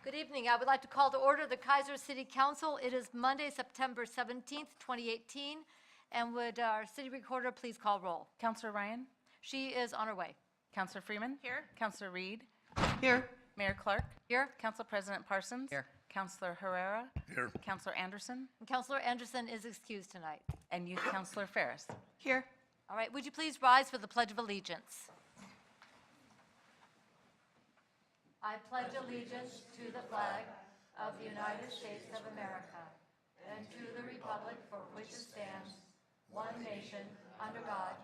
Good evening. I would like to call to order the Kaiser City Council. It is Monday, September 17th, 2018. And would our city recorder please call roll? Councillor Ryan? She is on her way. Councillor Freeman? Here. Councillor Reed? Here. Mayor Clark? Here. Council President Parsons? Here. Councillor Herrera? Here. Councillor Anderson? And Councilor Anderson is excused tonight. And Youth Councillor Ferris? Here. All right, would you please rise for the Pledge of Allegiance? I pledge allegiance to the flag of the United States of America and to the republic for which it stands, one nation, under God,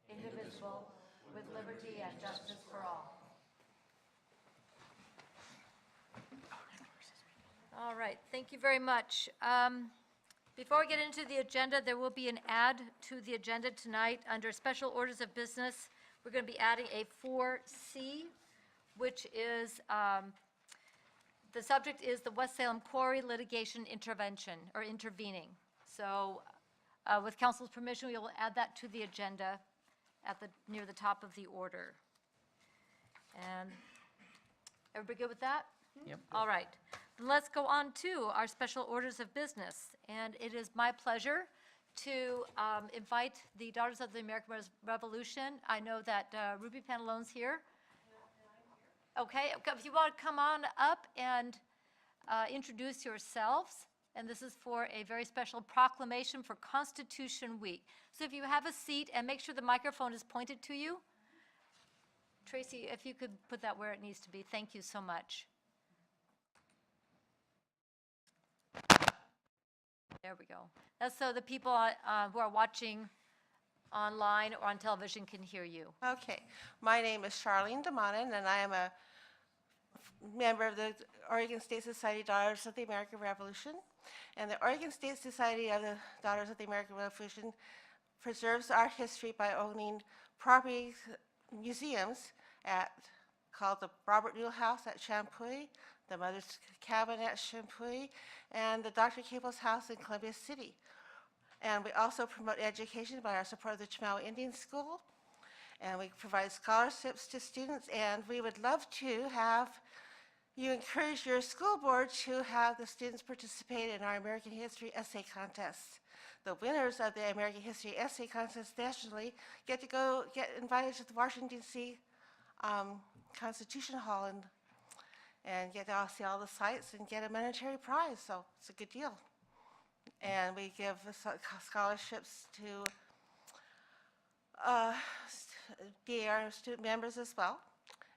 indivisible, with liberty and justice for all. All right, thank you very much. Before we get into the agenda, there will be an add to the agenda tonight under special orders of business. We're going to be adding a 4C, which is, the subject is the West Salem Quarry litigation intervention, or intervening. So with council's permission, we will add that to the agenda at near the top of the order. And everybody good with that? Yep. All right. Then let's go on to our special orders of business. And it is my pleasure to invite the Daughters of the American Revolution. I know that Ruby Pantalone's here. Okay, if you want to come on up and introduce yourselves. And this is for a very special proclamation for Constitution Week. So if you have a seat, and make sure the microphone is pointed to you. Tracy, if you could put that where it needs to be. Thank you so much. There we go. That's so the people who are watching online or on television can hear you. Okay. My name is Charlene DeMonin, and I am a member of the Oregon State Society Daughters of the American Revolution. And the Oregon State Society of the Daughters of the American Revolution preserves our history by owning property museums called the Robert Newell House at Champoy, the Mother's Cabin at Champoy, and the Dr. Cable's House in Columbia City. And we also promote education by our support of the Chamao Indian School. And we provide scholarships to students. And we would love to have you encourage your school board to have the students participate in our American History Essay Contest. The winners of the American History Essay Contest nationally get invited to the Washington, D.C. Constitution Hall and get to see all the sites and get a monetary prize. So it's a good deal. And we give scholarships to DAR student members as well.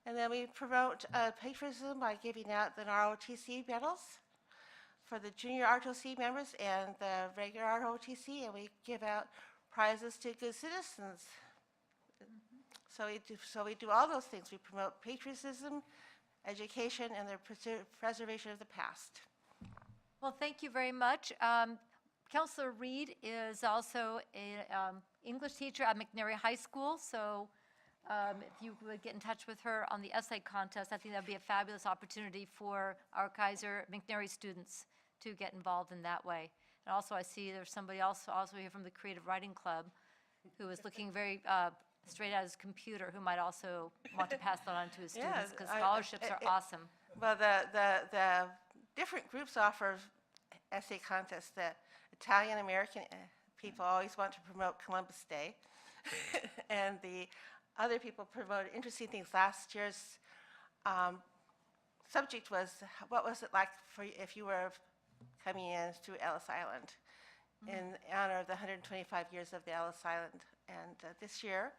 And then we promote patriotism by giving out the ROTC medals for the junior ROTC members and the regular ROTC, and we give out prizes to good citizens. So we do all those things. We promote patriotism, education, and the preservation of the past. Well, thank you very much. Councilor Reed is also an English teacher at McNary High School, so if you would get in touch with her on the essay contest, I think that would be a fabulous opportunity for our Kaiser McNary students to get involved in that way. And also I see there's somebody else also here from the Creative Writing Club who is looking very straight at his computer, who might also want to pass that on to his students, because scholarships are awesome. Well, the different groups offer essay contests. The Italian American people always want to promote Columbus Day, and the other people promote interesting things. Last year's subject was, what was it like for if you were coming in through Ellis Island, in honor of the 125 years of the Ellis Island. And this year,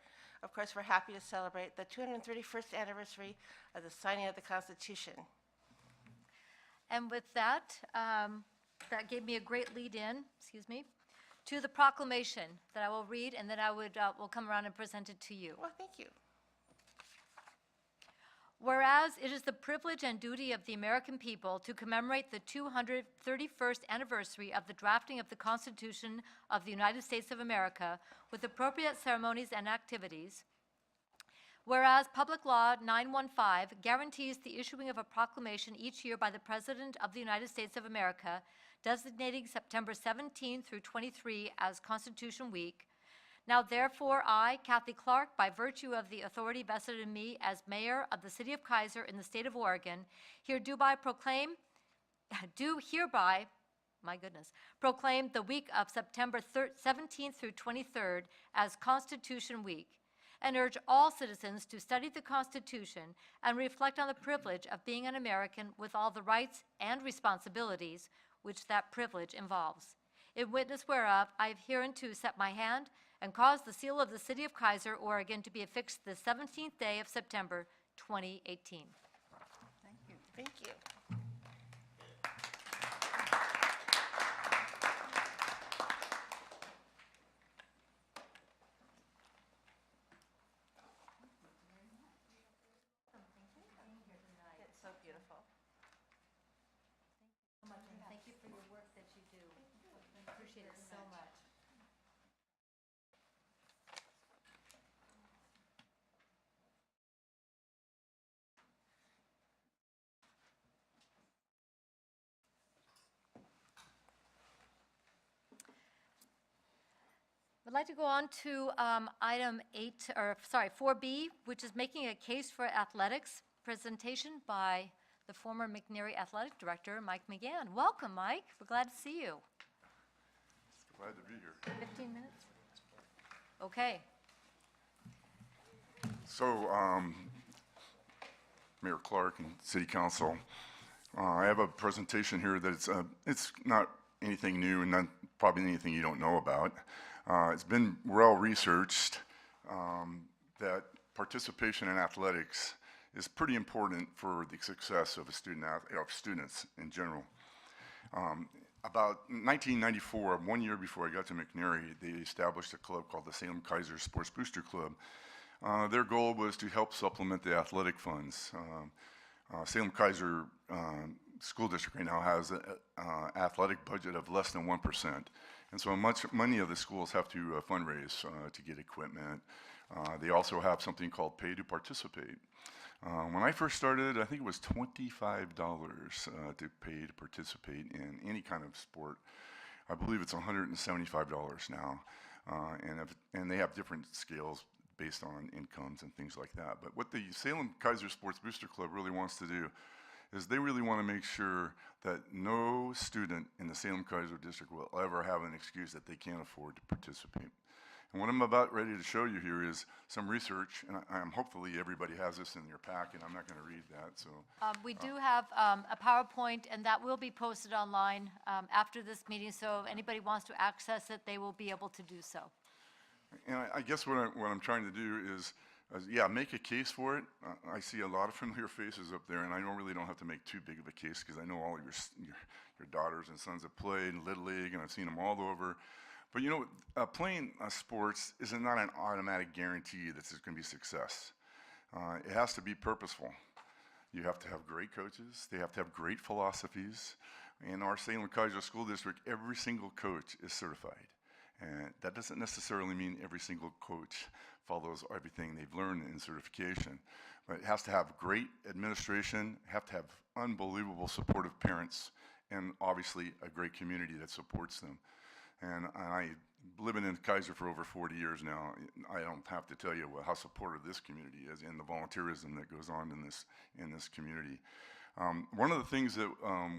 of course, we're happy to celebrate the 231st anniversary of the signing of the Constitution. And with that, that gave me a great lead in, excuse me, to the proclamation that I will read, and then I will come around and present it to you. Well, thank you. Whereas it is the privilege and duty of the American people to commemorate the 231st anniversary of the drafting of the Constitution of the United States of America with appropriate ceremonies and activities. Whereas Public Law 915 guarantees the issuing of a proclamation each year by the President of the United States of America, designating September 17 through 23 as Constitution Week. Now therefore, I, Kathy Clark, by virtue of the authority vested in me as mayor of the city of Kaiser in the state of Oregon, do hereby, my goodness, proclaim the week of September 17th through 23rd as Constitution Week, and urge all citizens to study the Constitution and reflect on the privilege of being an American with all the rights and responsibilities which that privilege involves. In witness whereof, I have hereunto set my hand and caused the seal of the city of Kaiser, Oregon, to be affixed the 17th day of September, 2018. Thank you. It's so beautiful. Thank you for your work that you do. I appreciate it so much. I'd like to go on to item 4B, which is making a case for athletics, presentation by the former McNary Athletic Director, Mike McGann. Welcome, Mike. We're glad to see you. Glad to be here. 15 minutes? Okay. So, Mayor Clark and City Council, I have a presentation here that it's not anything new and not probably anything you don't know about. It's been well researched that participation in athletics is pretty important for the success of students in general. About 1994, 1 year before I got to McNary, they established a club called the Salem Kaiser Sports Booster Club. Their goal was to help supplement the athletic funds. Salem Kaiser School District right now has an athletic budget of less than 1%. And so many of the schools have to fundraise to get equipment. They also have something called pay to participate. When I first started, I think it was $25 to pay to participate in any kind of sport. I believe it's $175 now. And they have different scales based on incomes and things like that. But what the Salem Kaiser Sports Booster Club really wants to do is they really want to make sure that no student in the Salem Kaiser district will ever have an excuse that they can't afford to participate. And what I'm about ready to show you here is some research, and hopefully everybody has this in your packet. I'm not going to read that. So We do have a PowerPoint, and that will be posted online after this meeting, so if anybody wants to access it, they will be able to do so. And I guess what I'm trying to do is, yeah, make a case for it. I see a lot of familiar faces up there, and I really don't have to make too big of a case because I know all your daughters and sons have played in Little League, and I've seen them all over. But you know, playing sports is not an automatic guarantee that there's going to be success. It has to be purposeful. You have to have great coaches. They have to have great philosophies. In our Salem Kaiser School District, every single coach is certified. And that doesn't necessarily mean every single coach follows everything they've learned in certification. But it has to have great administration, have to have unbelievable supportive parents, and obviously a great community that supports them. And living in Kaiser for over 40 years now, I don't have to tell you how supportive this community is and the volunteerism that goes on in this community. One of the things that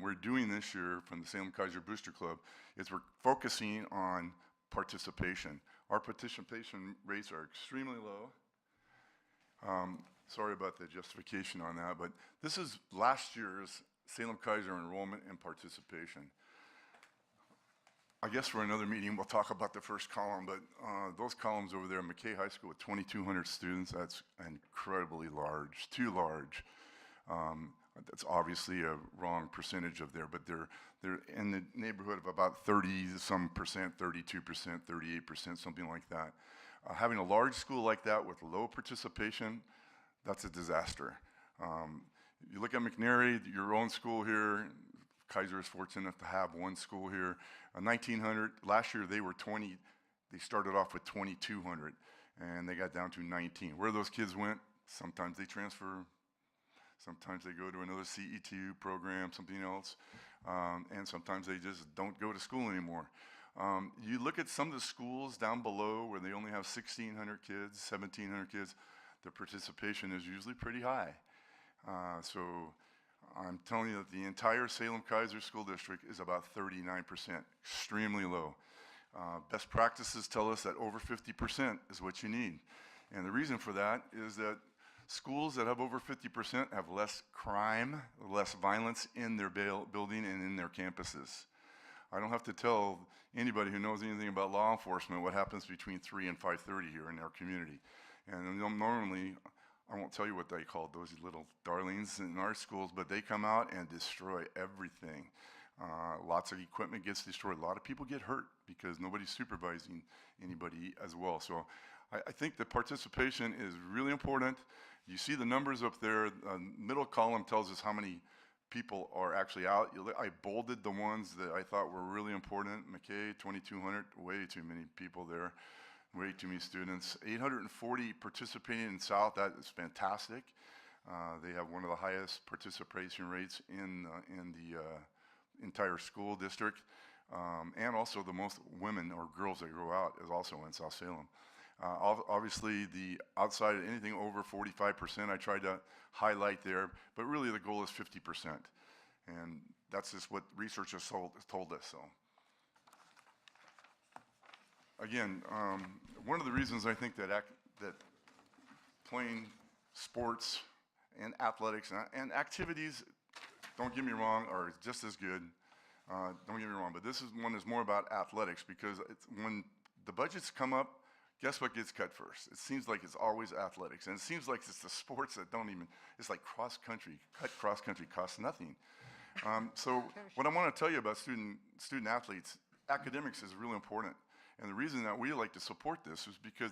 we're doing this year from the Salem Kaiser Booster Club is we're focusing on participation. Our participation rates are extremely low. Sorry about the justification on that, but this is last year's Salem Kaiser enrollment and participation. I guess for another meeting, we'll talk about the first column, but those columns over there, McKay High School with 2,200 students, that's incredibly large, too large. That's obviously a wrong percentage of there, but they're in the neighborhood of about 30-some%, 32%, 38%, something like that. Having a large school like that with low participation, that's a disaster. You look at McNary, your own school here, Kaiser is fortunate enough to have one school here. 1,900, last year they started off with 2,200, and they got down to 19. Where those kids went, sometimes they transfer, sometimes they go to another CE2 program, something else, and sometimes they just don't go to school anymore. You look at some of the schools down below where they only have 1,600 kids, 1,700 kids, the participation is usually pretty high. So I'm telling you that the entire Salem-Keizer School District is about 39%, extremely low. Best practices tell us that over 50% is what you need. And the reason for that is that schools that have over 50% have less crime, less violence in their building and in their campuses. I don't have to tell anybody who knows anything about law enforcement what happens between 3 and 5:30 here in our community. And normally, I won't tell you what they call those little darlings in our schools, but they come out and destroy everything. Lots of equipment gets destroyed. A lot of people get hurt because nobody's supervising anybody as well. So I think the participation is really important. You see the numbers up there. Middle column tells us how many people are actually out. I bolded the ones that I thought were really important. McKay, 2,200, way too many people there. Way too many students. 840 participating in South, that is fantastic. They have one of the highest participation rates in the entire school district. And also the most women or girls that go out is also in South Salem. Obviously, the outside, anything over 45%, I tried to highlight there, but really the goal is 50%. And that's just what research has told us, so. Again, one of the reasons I think that that playing sports and athletics and activities, don't get me wrong, are just as good. Don't get me wrong, but this one is more about athletics because when the budgets come up, guess what gets cut first? It seems like it's always athletics, and it seems like it's the sports that don't even. It's like cross country. Cut cross country costs nothing. So what I want to tell you about student athletes, academics is really important. And the reason that we like to support this is because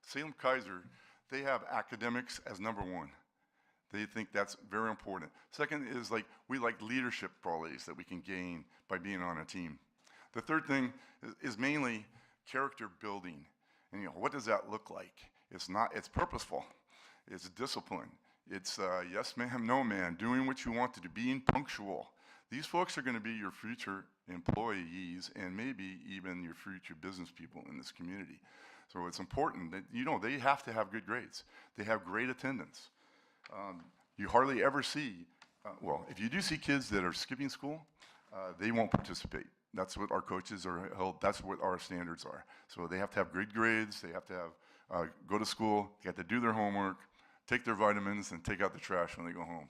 Salem-Keizer, they have academics as number one. They think that's very important. Second is we like leadership qualities that we can gain by being on a team. The third thing is mainly character building. And what does that look like? It's purposeful. It's discipline. It's yes ma'am, no ma'am, doing what you want to do, being punctual. These folks are going to be your future employees and maybe even your future business people in this community. So it's important that, they have to have good grades. They have great attendance. You hardly ever see, well, if you do see kids that are skipping school, they won't participate. That's what our coaches are held, that's what our standards are. So they have to have good grades, they have to have, go to school, they have to do their homework, take their vitamins, and take out the trash when they go home.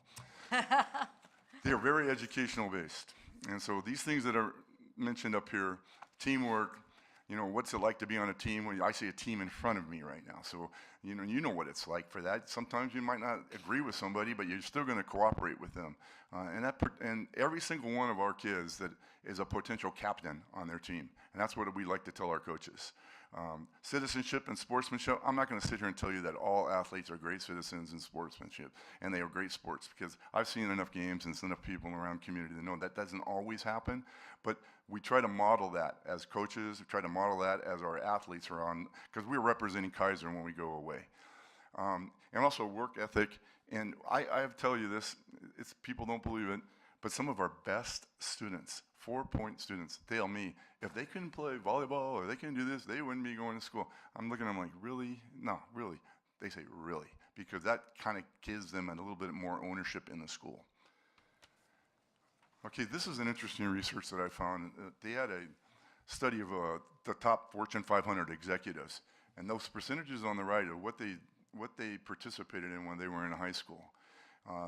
They are very educational based. And so these things that are mentioned up here, teamwork, what's it like to be on a team? Well, I see a team in front of me right now. So, you know what it's like for that. Sometimes you might not agree with somebody, but you're still going to cooperate with them. And every single one of our kids that is a potential captain on their team. And that's what we like to tell our coaches. Citizenship and sportsmanship, I'm not going to sit here and tell you that all athletes are great citizens in sportsmanship and they are great sports, because I've seen enough games and enough people around community to know that doesn't always happen, but we try to model that as coaches, we try to model that as our athletes are on, because we're representing Keizer when we go away. And also work ethic, and I have to tell you this, people don't believe it, but some of our best students, 4-point students, tell me if they couldn't play volleyball or they couldn't do this, they wouldn't be going to school. I'm looking at them like, really? No, really. They say, really, because that kind of gives them a little bit more ownership in the school. Okay, this is an interesting research that I found. They had a study of the top Fortune 500 executives, and those percentages on the right are what they participated in when they were in high school.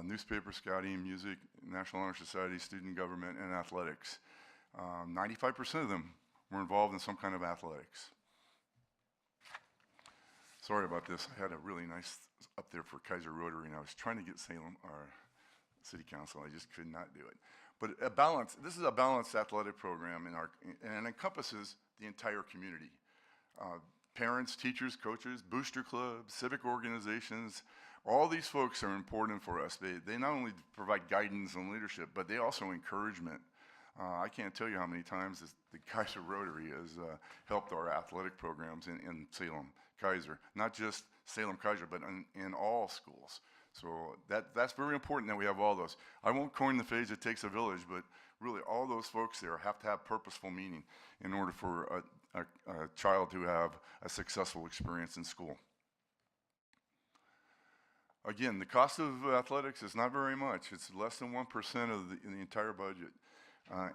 Newspaper scouting, music, National Honor Society, student government, and athletics. 95% of them were involved in some kind of athletics. Sorry about this. I had a really nice up there for Keizer Rotary, and I was trying to get Salem, our city council. I just could not do it. But this is a balanced athletic program and it encompasses the entire community. Parents, teachers, coaches, booster clubs, civic organizations, all these folks are important for us. They not only provide guidance and leadership, but they also encouragement. I can't tell you how many times the Keizer Rotary has helped our athletic programs in Salem-Keizer. Not just Salem-Keizer, but in all schools. So that's very important that we have all those. I won't coin the phrase, it takes a village, but really all those folks there have to have purposeful meaning in order for a child to have a successful experience in school. Again, the cost of athletics is not very much. It's less than 1% of the entire budget.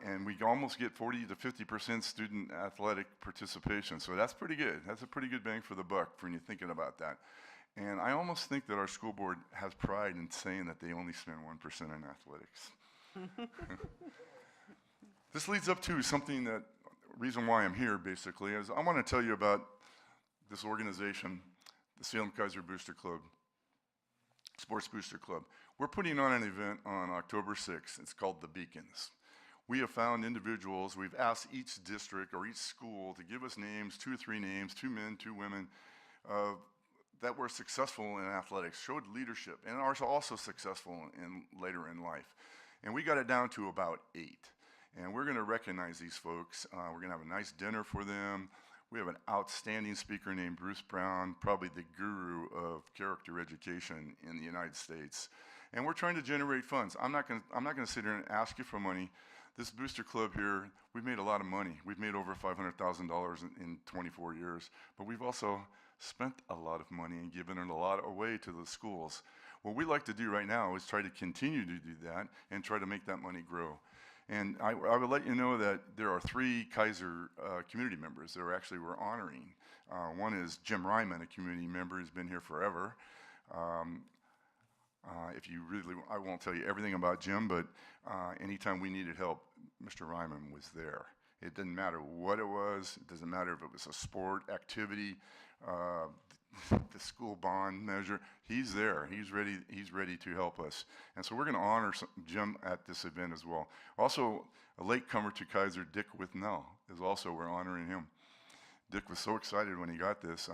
And we almost get 40 to 50% student athletic participation. So that's pretty good. That's a pretty good bang for the buck when you're thinking about that. And I almost think that our school board has pride in saying that they only spend 1% on athletics. This leads up to something that, reason why I'm here basically, is I want to tell you about this organization, the Salem Kaiser Booster Club, Sports Booster Club. We're putting on an event on October 6th. It's called The Beacons. We have found individuals, we've asked each district or each school to give us names, 2 or 3 names, 2 men, 2 women, that were successful in athletics, showed leadership, and are also successful later in life. And we got it down to about 8. And we're going to recognize these folks. We're going to have a nice dinner for them. We have an outstanding speaker named Bruce Brown, probably the guru of character education in the United States. And we're trying to generate funds. I'm not going to sit here and ask you for money. This booster club here, we've made a lot of money. We've made over $500,000 in 24 years, but we've also spent a lot of money and given it a lot away to the schools. What we like to do right now is try to continue to do that and try to make that money grow. And I would let you know that there are 3 Kaiser community members that we're honoring. One is Jim Ryman, a community member who's been here forever. If you really, I won't tell you everything about Jim, but anytime we needed help, Mr. Ryman was there. It didn't matter what it was. It doesn't matter if it was a sport, activity, the school bond measure. He's there. He's ready to help us. And so we're going to honor Jim at this event as well. Also, a latecomer to Kaiser, Dick Withnell, is also, we're honoring him. Dick was so excited when he got this.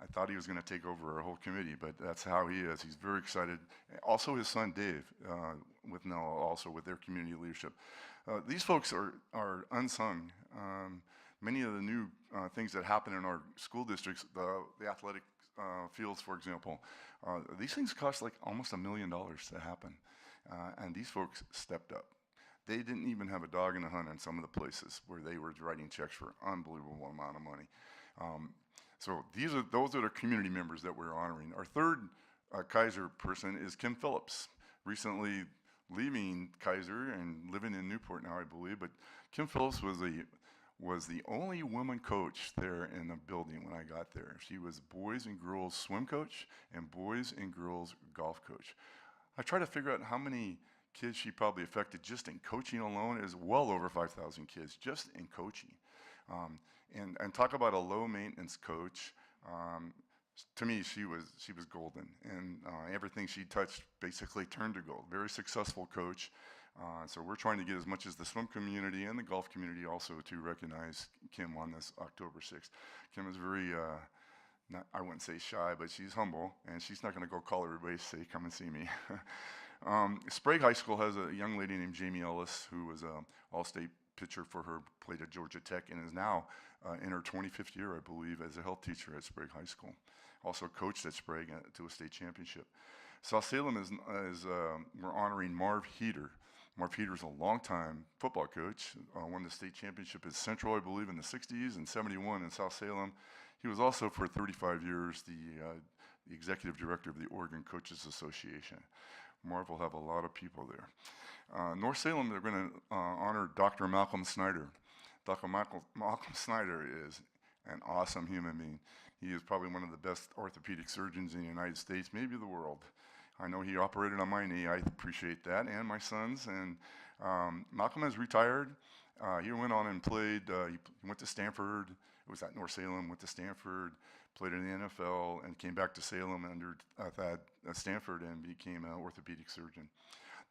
I thought he was going to take over our whole committee, but that's how he is. He's very excited. Also his son, Dave, Withnell, also with their community leadership. These folks are unsung. Many of the new things that happen in our school districts, the athletic fields, for example, these things cost like almost $1 million to happen. And these folks stepped up. They didn't even have a dog in the hunt in some of the places where they were writing checks for unbelievable amount of money. So those are the community members that we're honoring. Our third Kaiser person is Kim Phillips, recently leaving Kaiser and living in Newport now, I believe. But Kim Phillips was the only woman coach there in the building when I got there. She was boys and girls swim coach and boys and girls golf coach. I try to figure out how many kids she probably affected just in coaching alone. Is well over 5,000 kids just in coaching. And talk about a low maintenance coach. To me, she was golden, and everything she touched basically turned to gold. Very successful coach. So we're trying to get as much as the swim community and the golf community also to recognize Kim on this October 6th. Kim is very, I wouldn't say shy, but she's humble, and she's not going to go call everybody to say, come and see me. Sprague High School has a young lady named Jamie Ellis, who was an all-state pitcher for her, played at Georgia Tech, and is now in her 25th year, I believe, as a health teacher at Sprague High School. Also coached at Sprague to a state championship. South Salem we're honoring Marv Heater. Marv Heater is a longtime football coach, won the state championship at Central, I believe, in the 60s, and 71 in South Salem. He was also, for 35 years, the executive director of the Oregon Coaches Association. Marv will have a lot of people there. North Salem, they're going to honor Dr. Malcolm Snyder. Dr. Malcolm Snyder is an awesome human being. He is probably one of the best orthopedic surgeons in the United States, maybe the world. I know he operated on my knee. I appreciate that, and my son's. And Malcolm has retired. He went on and played. He went to Stanford. It was at North Salem. Went to Stanford, played in the NFL, and came back to Salem under Thad Stanford and became an orthopedic surgeon.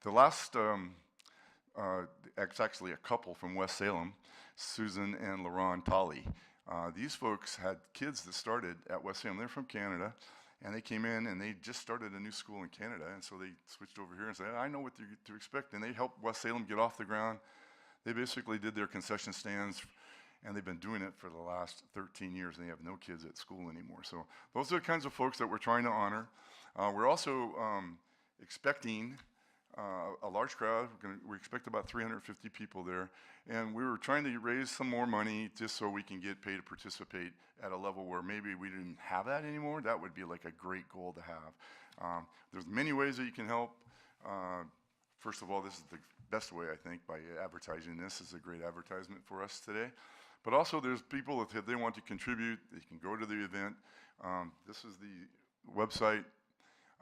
The last, it's actually a couple from West Salem, Susan and LaRon Tolley. These folks had kids that started at West Salem. They're from Canada. And they came in and they just started a new school in Canada, and so they switched over here and said, I know what to expect. And they helped West Salem get off the ground. They basically did their concession stands, and they've been doing it for the last 13 years, and they have no kids at school anymore. So those are the kinds of folks that we're trying to honor. We're also expecting a large crowd. We expect about 350 people there. And we were trying to raise some more money just so we can get paid to participate at a level where maybe we didn't have that anymore. That would be like a great goal to have. There's many ways that you can help. First of all, this is the best way, I think, by advertising this. This is a great advertisement for us today. But also there's people, if they want to contribute, they can go to the event. This is the website,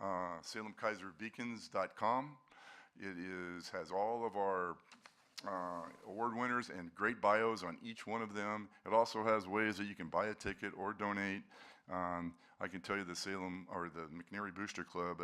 SalemKaiserBeacons.com. It has all of our award winners and great bios on each one of them. It also has ways that you can buy a ticket or donate. I can tell you the Salem, or the McNary Booster Club,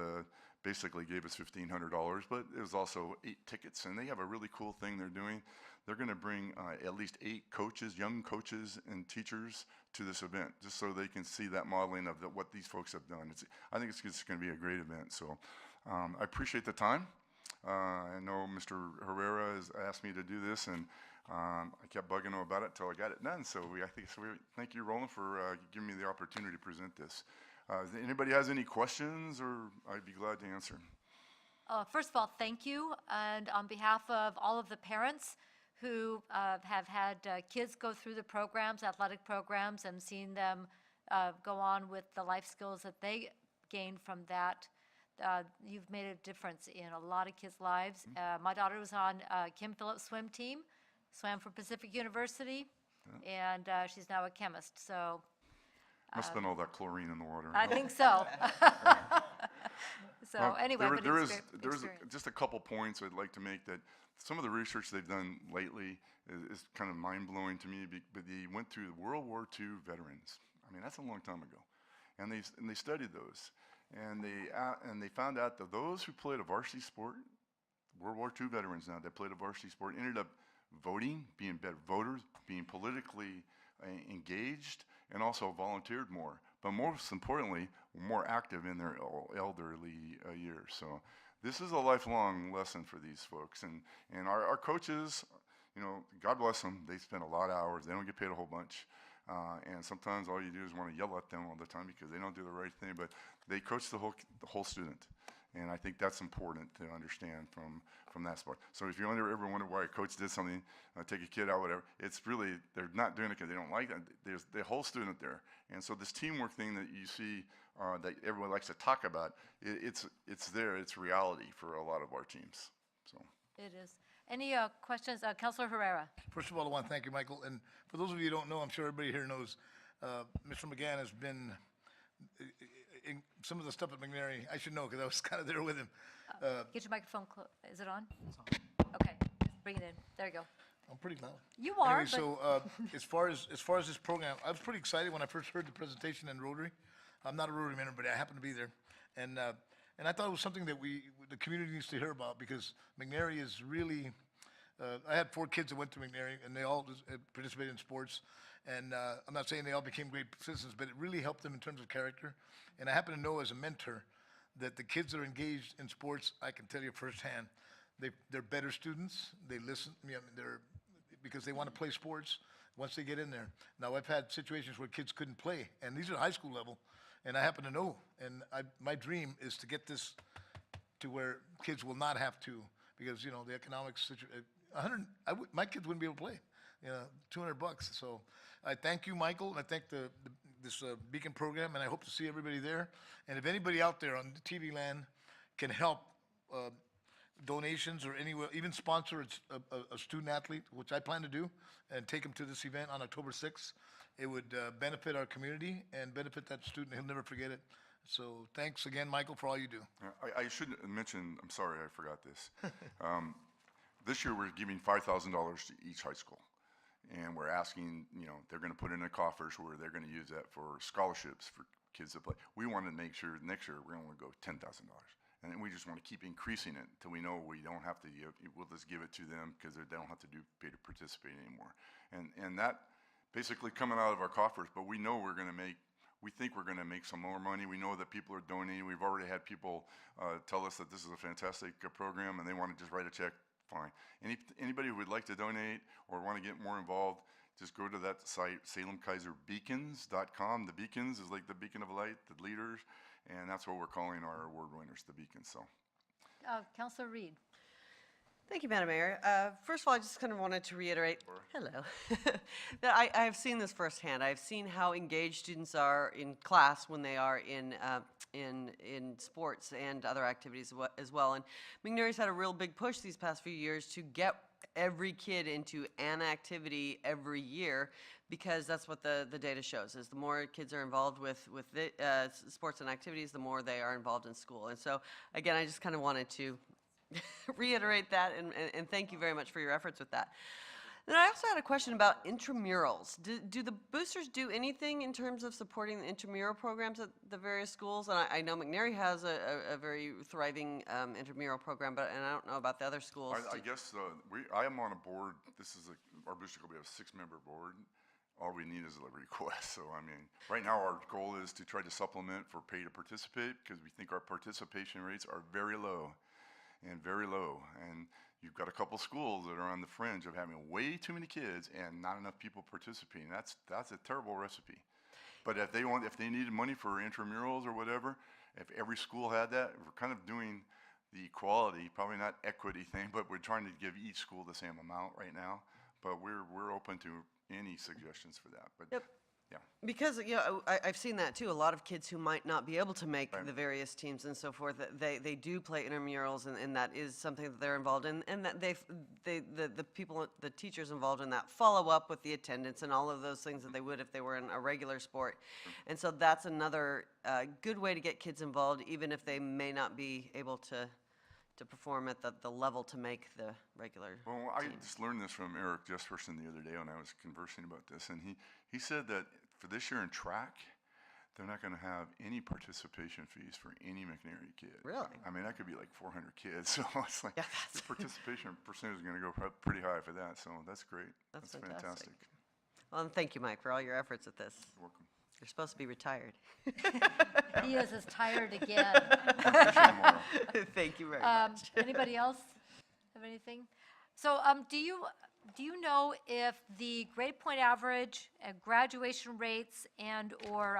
basically gave us $1,500, but it was also 8 tickets, and they have a really cool thing they're doing. They're going to bring at least 8 coaches, young coaches and teachers to this event, just so they can see that modeling of what these folks have done. I think it's going to be a great event. So I appreciate the time. I know Mr. Herrera has asked me to do this, and I kept bugging him about it until I got it done. So thank you, Roland, for giving me the opportunity to present this. If anybody has any questions, or I'd be glad to answer. First of all, thank you. And on behalf of all of the parents who have had kids go through the programs, athletic programs, and seen them go on with the life skills that they gained from that, you've made a difference in a lot of kids' lives. My daughter was on Kim Phillips' swim team, swam for Pacific University, and she's now a chemist. So Must have been all that chlorine in the water. I think so. So anyway, but there it's is great experience. just a couple points I'd like to make. That some of the research they've done lately is kind of mind-blowing to me. But they went through the World War II veterans. I mean, that's a long time ago, and they studied those, and they found out that those who played a varsity sport, World War II veterans now that played a varsity sport, ended up voting, being better voters, being politically engaged, and also volunteered more. But most importantly, more active in their elderly years. So this is a lifelong lesson for these folks. And our coaches, you know, God bless them, they spend a lot of hours. They don't get paid a whole bunch. And sometimes all you do is want to yell at them all the time because they don't do the right thing. But they coach the whole student. And I think that's important to understand from that sport. So if you ever wonder why a coach did something, take a kid out, whatever, it's really, they're not doing it because they don't like it. There's the whole student there. And so this teamwork thing that you see that everyone likes to talk about, it's there, it's reality for a lot of our teams. So It is. Any questions? Councilor Herrera. First of all, I want to thank you, Michael. And for those of you who don't know, I'm sure everybody here knows, Mr. McGann has been in some of the stuff at McNary. I should know because I was kind of there with him. Get your microphone close. Is it on? Okay, just bring it in. There you go. I'm pretty loud. You are, Anyway, but so as far as this program, I was pretty excited when I first heard the presentation in Rotary. I'm not a Rotary member, but I happened to be there, and I thought it was something that the community needs to hear about because McNary is really. I had 4 kids that went to McNary, and they all participated in sports. And I'm not saying they all became great citizens, but it really helped them in terms of character. And I happen to know as a mentor that the kids that are engaged in sports, I can tell you firsthand, they're better students. They listen. I mean, because they want to play sports once they get in there. Now, I've had situations where kids couldn't play, and these are high school level, and I happen to know. And my dream is to get this to where kids will not have to, because, you know, the economic situation, my kids wouldn't be able to play, you know, $200. So I thank you, Michael, and I thank this Beacon program, and I hope to see everybody there. And if anybody out there on the TV land can help donations or anywhere, even sponsor a student athlete, which I plan to do, and take them to this event on October 6th, it would benefit our community and benefit that student. He'll never forget it. So thanks again, Michael, for all you do. I should mention, I'm sorry, I forgot this. This year, we're giving $5,000 to each high school. And we're asking, you know, they're going to put in a coffers where they're going to use that for scholarships for kids that play. We want to make sure next year we're going to go $10,000. And then we just want to keep increasing it until we know we don't have to, we'll just give it to them because they don't have to pay to participate anymore. And that basically coming out of our coffers, but we know we think we're going to make some more money. We know that people are donating. We've already had people tell us that this is a fantastic program and they want to just write a check. Fine. Anybody who would like to donate or want to get more involved, just go to that site, SalemKaiserBeacons.com. The Beacons is like the beacon of light, the leaders, And that's what we're calling our award winners, the Beacons. So, Counselor Reed. Thank you, Madam Mayor. First of all, I just kind of wanted to reiterate, hello, that I have seen this firsthand. I've seen how engaged students are in class when they are in sports and other activities as well. And McNairy's had a real big push these past few years to get every kid into an activity every year, because that's what the data shows, is the more kids are involved with sports and activities, the more they are involved in school. And so, again, I just kind of wanted to reiterate that, and thank you very much for your efforts with that. Then I also had a question about intramurals. Do the boosters do anything in terms of supporting the intramural programs at the various schools? And I know McNairy has a very thriving intramural program, and I don't know about the other schools. I guess I am on a board. This is our booster club. We have a 6-member board. All we need is a request. So, I mean, right now our goal is to try to supplement for pay to participate, because we think our participation rates are very low. And you've got a couple schools that are on the fringe of having way too many kids and not enough people participating. That's a terrible recipe. But if they needed money for intramurals or whatever, if every school had that, we're kind of doing the equality, probably not equity thing, but we're trying to give each school the same amount right now. But we're open to any suggestions for that. But Yep. yeah. Because, I've seen that too. A lot of kids who might not be able to make the various teams and so forth, they do play intramurals, and that is something that they're involved in, and that the teachers involved in that follow up with the attendance and all of those things that they would if they were in a regular sport. And so that's another good way to get kids involved, even if they may not be able to perform at the level to make the regular Well, I team. just learned this from Eric Jesperson the other day when I was conversing about this, and he said that for this year in track, they're not going to have any participation fees for any McNairy kid. Really? I mean, that could be like 400 kids, so it's like Yeah, the participation percentage is going to go pretty high for that. So that's great. That's fantastic. fantastic. Well, and thank you, Mike, for all your efforts at this. You're welcome. You're supposed to be retired. He is as tired again. Tomorrow. Thank you very much. Anybody else have anything? So, do you know if the grade point average, graduation rates, and/or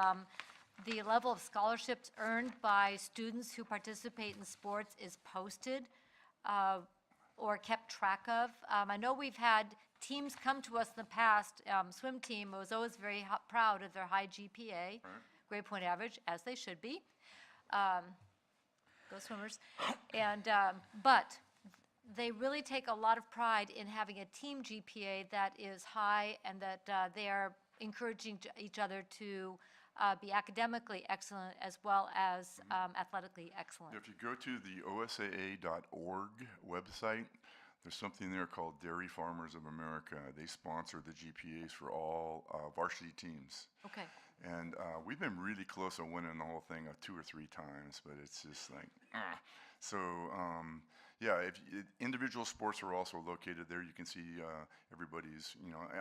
the level of scholarships earned by students who participate in sports is posted or kept track of? I know we've had teams come to us in the past. Swim team was always very proud of their high GPA, grade point average, as they should be. Go Swimmers. And, but they really take a lot of pride in having a team GPA that is high, and that they are encouraging each other to be academically excellent as well as athletically excellent. If you go to the OSAA.org website, there's something there called Dairy Farmers of America. They sponsor the GPAs for all varsity teams. Okay. And we've been really close to winning the whole thing 2 or 3 times, but it's just like, so yeah, individual sports are also located there. You can see everybody's,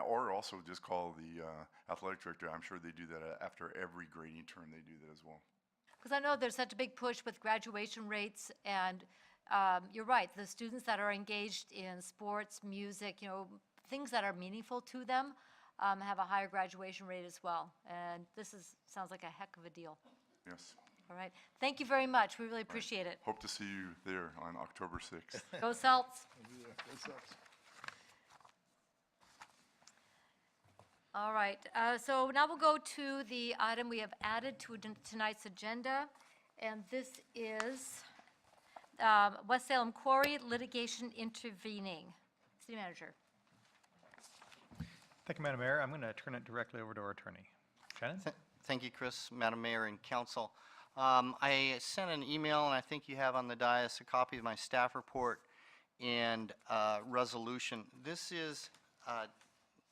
or also just call the athletic director. I'm sure they do that after every grading term. They do that as well. Because I know there's such a big push with graduation rates, and you're right, the students that are engaged in sports, music, things that are meaningful to them have a higher graduation rate as well. And this sounds like a heck of a deal. Yes. All right. Thank you very much. We really appreciate it. Hope to see you there on October 6th. Go Celts. All right. So now we'll go to the item we have added to tonight's agenda, and this is West Salem Quarry litigation intervening. City Manager. Thank you, Madam Mayor. I'm going to turn it directly over to our attorney. Shannon? Thank you, Chris, Madam Mayor, and Council. I sent an email, and I think you have on the dais a copy of my staff report and resolution. This is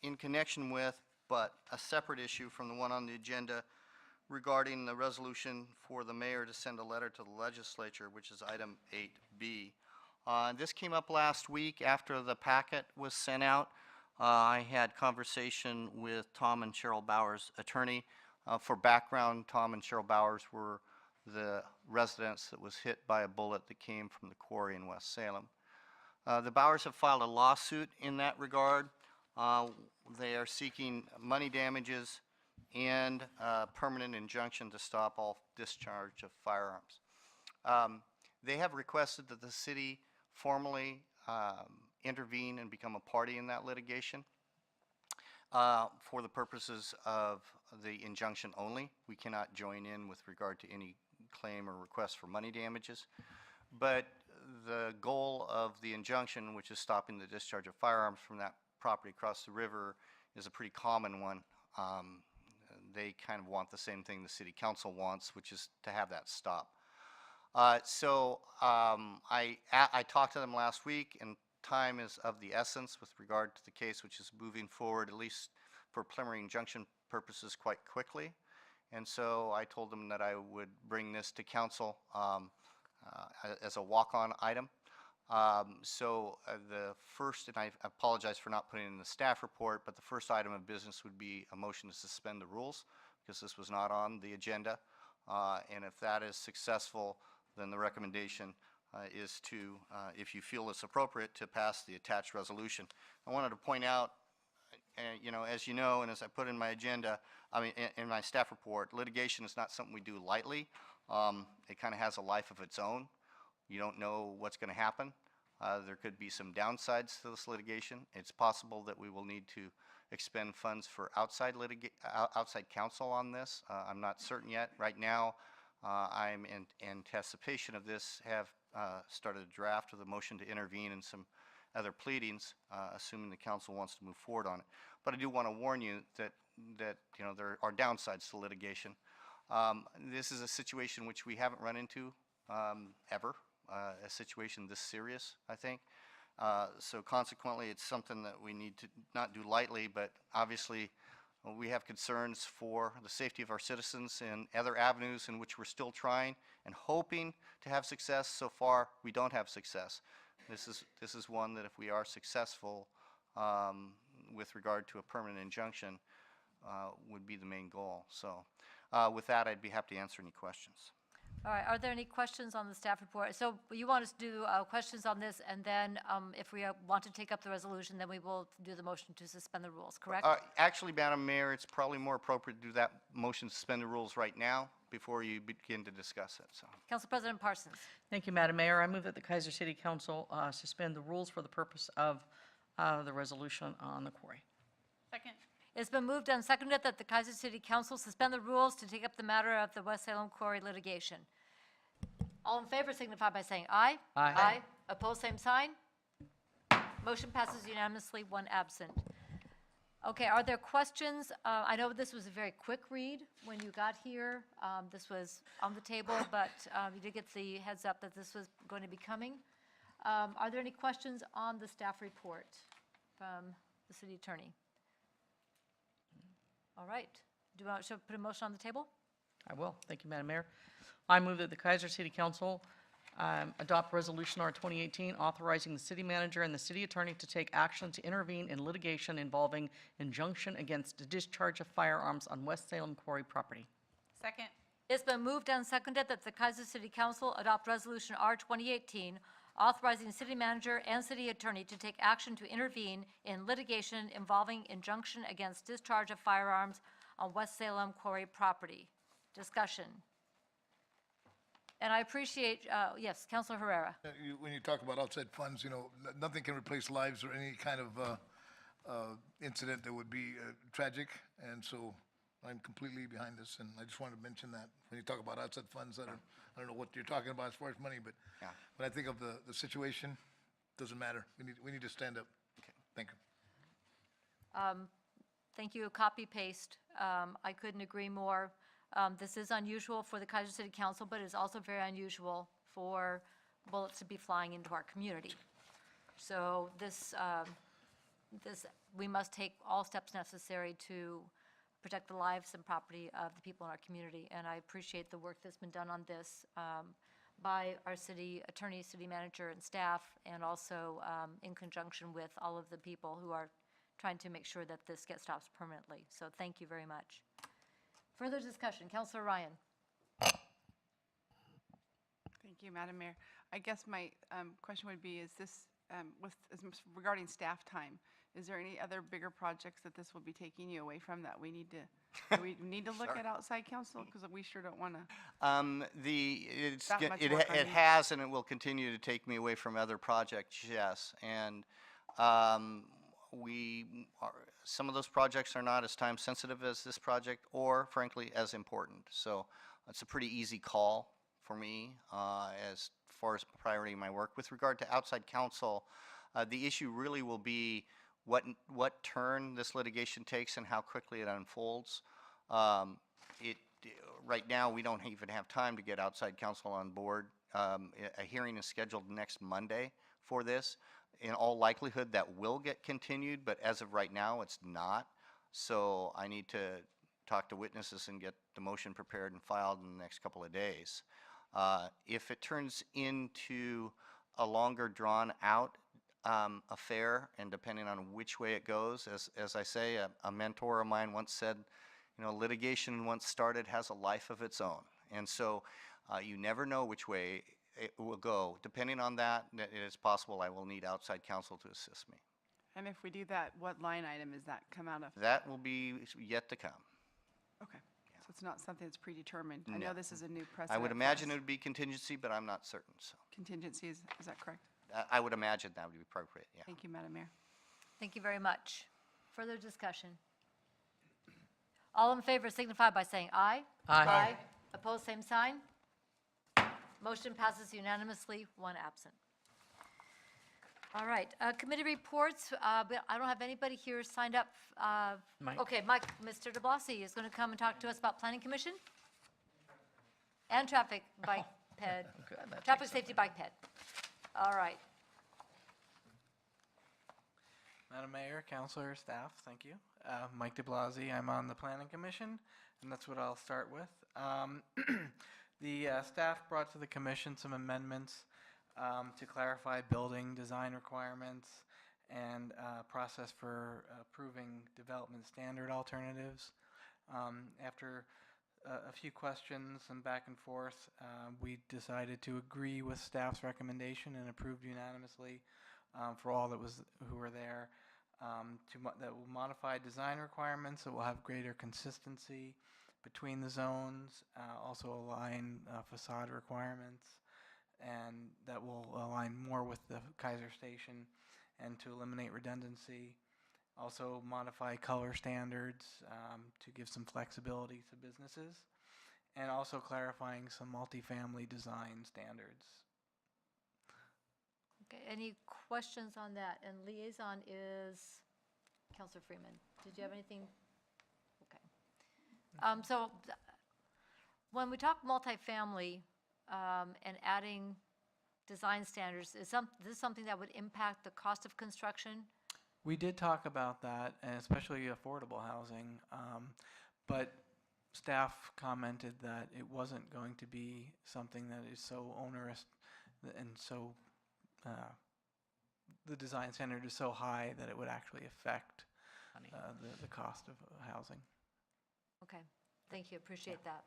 in connection with, but a separate issue from the one on the agenda regarding the resolution for the mayor to send a letter to the legislature, which is item 8B. This came up last week after the packet was sent out. I had conversation with Tom and Cheryl Bowers, attorney. For background, Tom and Cheryl Bowers were the residents that was hit by a bullet that came from the quarry in West Salem. The Bowers have filed a lawsuit in that regard. They are seeking money damages and permanent injunction to stop all discharge of firearms. They have requested that the city formally intervene and become a party in that litigation for the purposes of the injunction only. We cannot join in with regard to any claim or request for money damages. But the goal of the injunction, which is stopping the discharge of firearms from that property across the river, is a pretty common one. They kind of want the same thing the city council wants, which is to have that stop. I talked to them last week, and time is of the essence with regard to the case, which is moving forward, at least for preliminary injunction purposes, quite quickly. And so I told them that I would bring this to council as a walk-on item. The first, and I apologize for not putting it in the staff report, but the first item of business would be a motion to suspend the rules, because this was not on the agenda. And if that is successful, then the recommendation is to, if you feel it's appropriate, to pass the attached resolution. I wanted to point out, as you know, and as I put in my agenda, in my staff report, litigation is not something we do lightly. It kind of has a life of its own. You don't know what's going to happen. There could be some downsides to this litigation. It's possible that we will need to expend funds for outside counsel on this. I'm not certain yet. Right now, I'm in anticipation of this, have started a draft of the motion to intervene and some other pleadings, assuming the council wants to move forward on it. But I do want to warn you that there are downsides to litigation. This is a situation which we haven't run into ever, a situation this serious, I think. So consequently, it's something that we need to not do lightly, but obviously we have concerns for the safety of our citizens and other avenues in which we're still trying and hoping to have success. So far, we don't have success. This is one that if we are successful with regard to a permanent injunction, would be the main goal. So with that, I'd be happy to answer any questions. All right, are there any questions on the staff report? So you want us to do questions on this, and then if we want to take up the resolution, then we will do the motion to suspend the rules, correct? Actually, Madam Mayor, it's probably more appropriate to do that motion to suspend the rules right now before you begin to discuss it. So, Council President Parsons. Thank you, Madam Mayor. I move that the Kaiser City Council suspend the rules for the purpose of the resolution on the quarry. Second. It's been moved and seconded that the Kaiser City Council suspend the rules to take up the matter of the West Salem Quarry litigation. All in favor signify by saying aye. Aye. Aye. Opposed, same sign. Motion passes unanimously, one absent. Okay, are there questions? I know this was a very quick read when you got here. This was on the table, but you did get the heads up that this was going to be coming. Are there any questions on the staff report from the city attorney? All right. Do you want to put a motion on the table? I will. Thank you, Madam Mayor. I move that the Kaiser City Council adopt Resolution R 2018 authorizing the city manager and the city attorney to take action to intervene in litigation involving injunction against the discharge of firearms on West Salem Quarry property. Second. It's been moved and seconded that the Kaiser City Council adopt Resolution R 2018 authorizing the city manager and city attorney to take action to intervene in litigation involving injunction against discharge of firearms on West Salem Quarry property. Discussion. And I appreciate, yes, Councilor Herrera. When you talk about outside funds, nothing can replace lives or any kind of incident that would be tragic. And so I'm completely behind this, and I just wanted to mention that. When you talk about outside funds, I don't know what you're talking about as far as money, but Yeah. when I think of the situation, doesn't matter. We need to stand up. Okay. Thank you. Thank you, copy paste. I couldn't agree more. This is unusual for the Kaiser City Council, but it's also very unusual for bullets to be flying into our community. So we must take all steps necessary to protect the lives and property of the people in our community. And I appreciate the work that's been done on this by our city attorney, city manager, and staff, and also in conjunction with all of the people who are trying to make sure that this gets stopped permanently. So thank you very much. Further discussion, Councilor Ryan. Thank you, Madam Mayor. I guess my question would be, is this regarding staff time, is there any other bigger projects that this will be taking you away from that we need to, do we need to look at outside counsel? Because we sure don't want to. That much work, I It mean. has and it will continue to take me away from other projects, yes. And some of those projects are not as time sensitive as this project or frankly as important. So it's a pretty easy call for me as far as priority in my work. With regard to outside counsel, the issue really will be what turn this litigation takes and how quickly it unfolds. Right now, we don't even have time to get outside counsel on board. A hearing is scheduled next Monday for this. In all likelihood, that will get continued, but as of right now, it's not. So I need to talk to witnesses and get the motion prepared and filed in the next couple of days. If it turns into a longer drawn-out affair, and depending on which way it goes, as I say, a mentor of mine once said, you know, litigation once started has a life of its own. And so you never know which way it will go. Depending on that, it is possible I will need outside counsel to assist me. And if we do that, what line item is that come out of? That will be yet to come. Okay. So it's not something that's predetermined. I No. know this is a new precedent. I would for imagine us. it would be contingency, but I'm not certain, so. Contingency, is that correct? I would imagine that would be appropriate, yeah. Thank you, Madam Mayor. Thank you very much. Further discussion? All in favor signify by saying aye. Aye. Opposed, same sign. Motion passes unanimously, one absent. All right, committee reports, but I don't have anybody here signed up. Mike. Okay, Mike, Mr. de Blasi is going to come and talk to us about Planning Commission and Traffic Bike Ped, good, that Traffic takes Safety Bike Ped. All right. Madam Mayor, Councilor, staff, thank you. Mike de Blasi, I'm on the Planning Commission, and that's what I'll start with. The staff brought to the commission some amendments to clarify building design requirements and process for approving development standard alternatives. After a few questions and back and forth, we decided to agree with staff's recommendation and approved unanimously for all who were there that will modify design requirements that will have greater consistency between the zones, also align facade requirements, and that will align more with the Kaiser Station and to eliminate redundancy. Also modify color standards to give some flexibility to businesses, and also clarifying some multifamily design standards. Okay, any questions on that? And liaison is Counselor Freeman. Did you have anything? Okay. When we talk multifamily and adding design standards, is this something that would impact the cost of construction? We did talk about that, and especially affordable housing, but staff commented that it wasn't going to be something that is so onerous and so the design standard is so high that it would actually affect the cost of housing. Okay, thank you, appreciate that.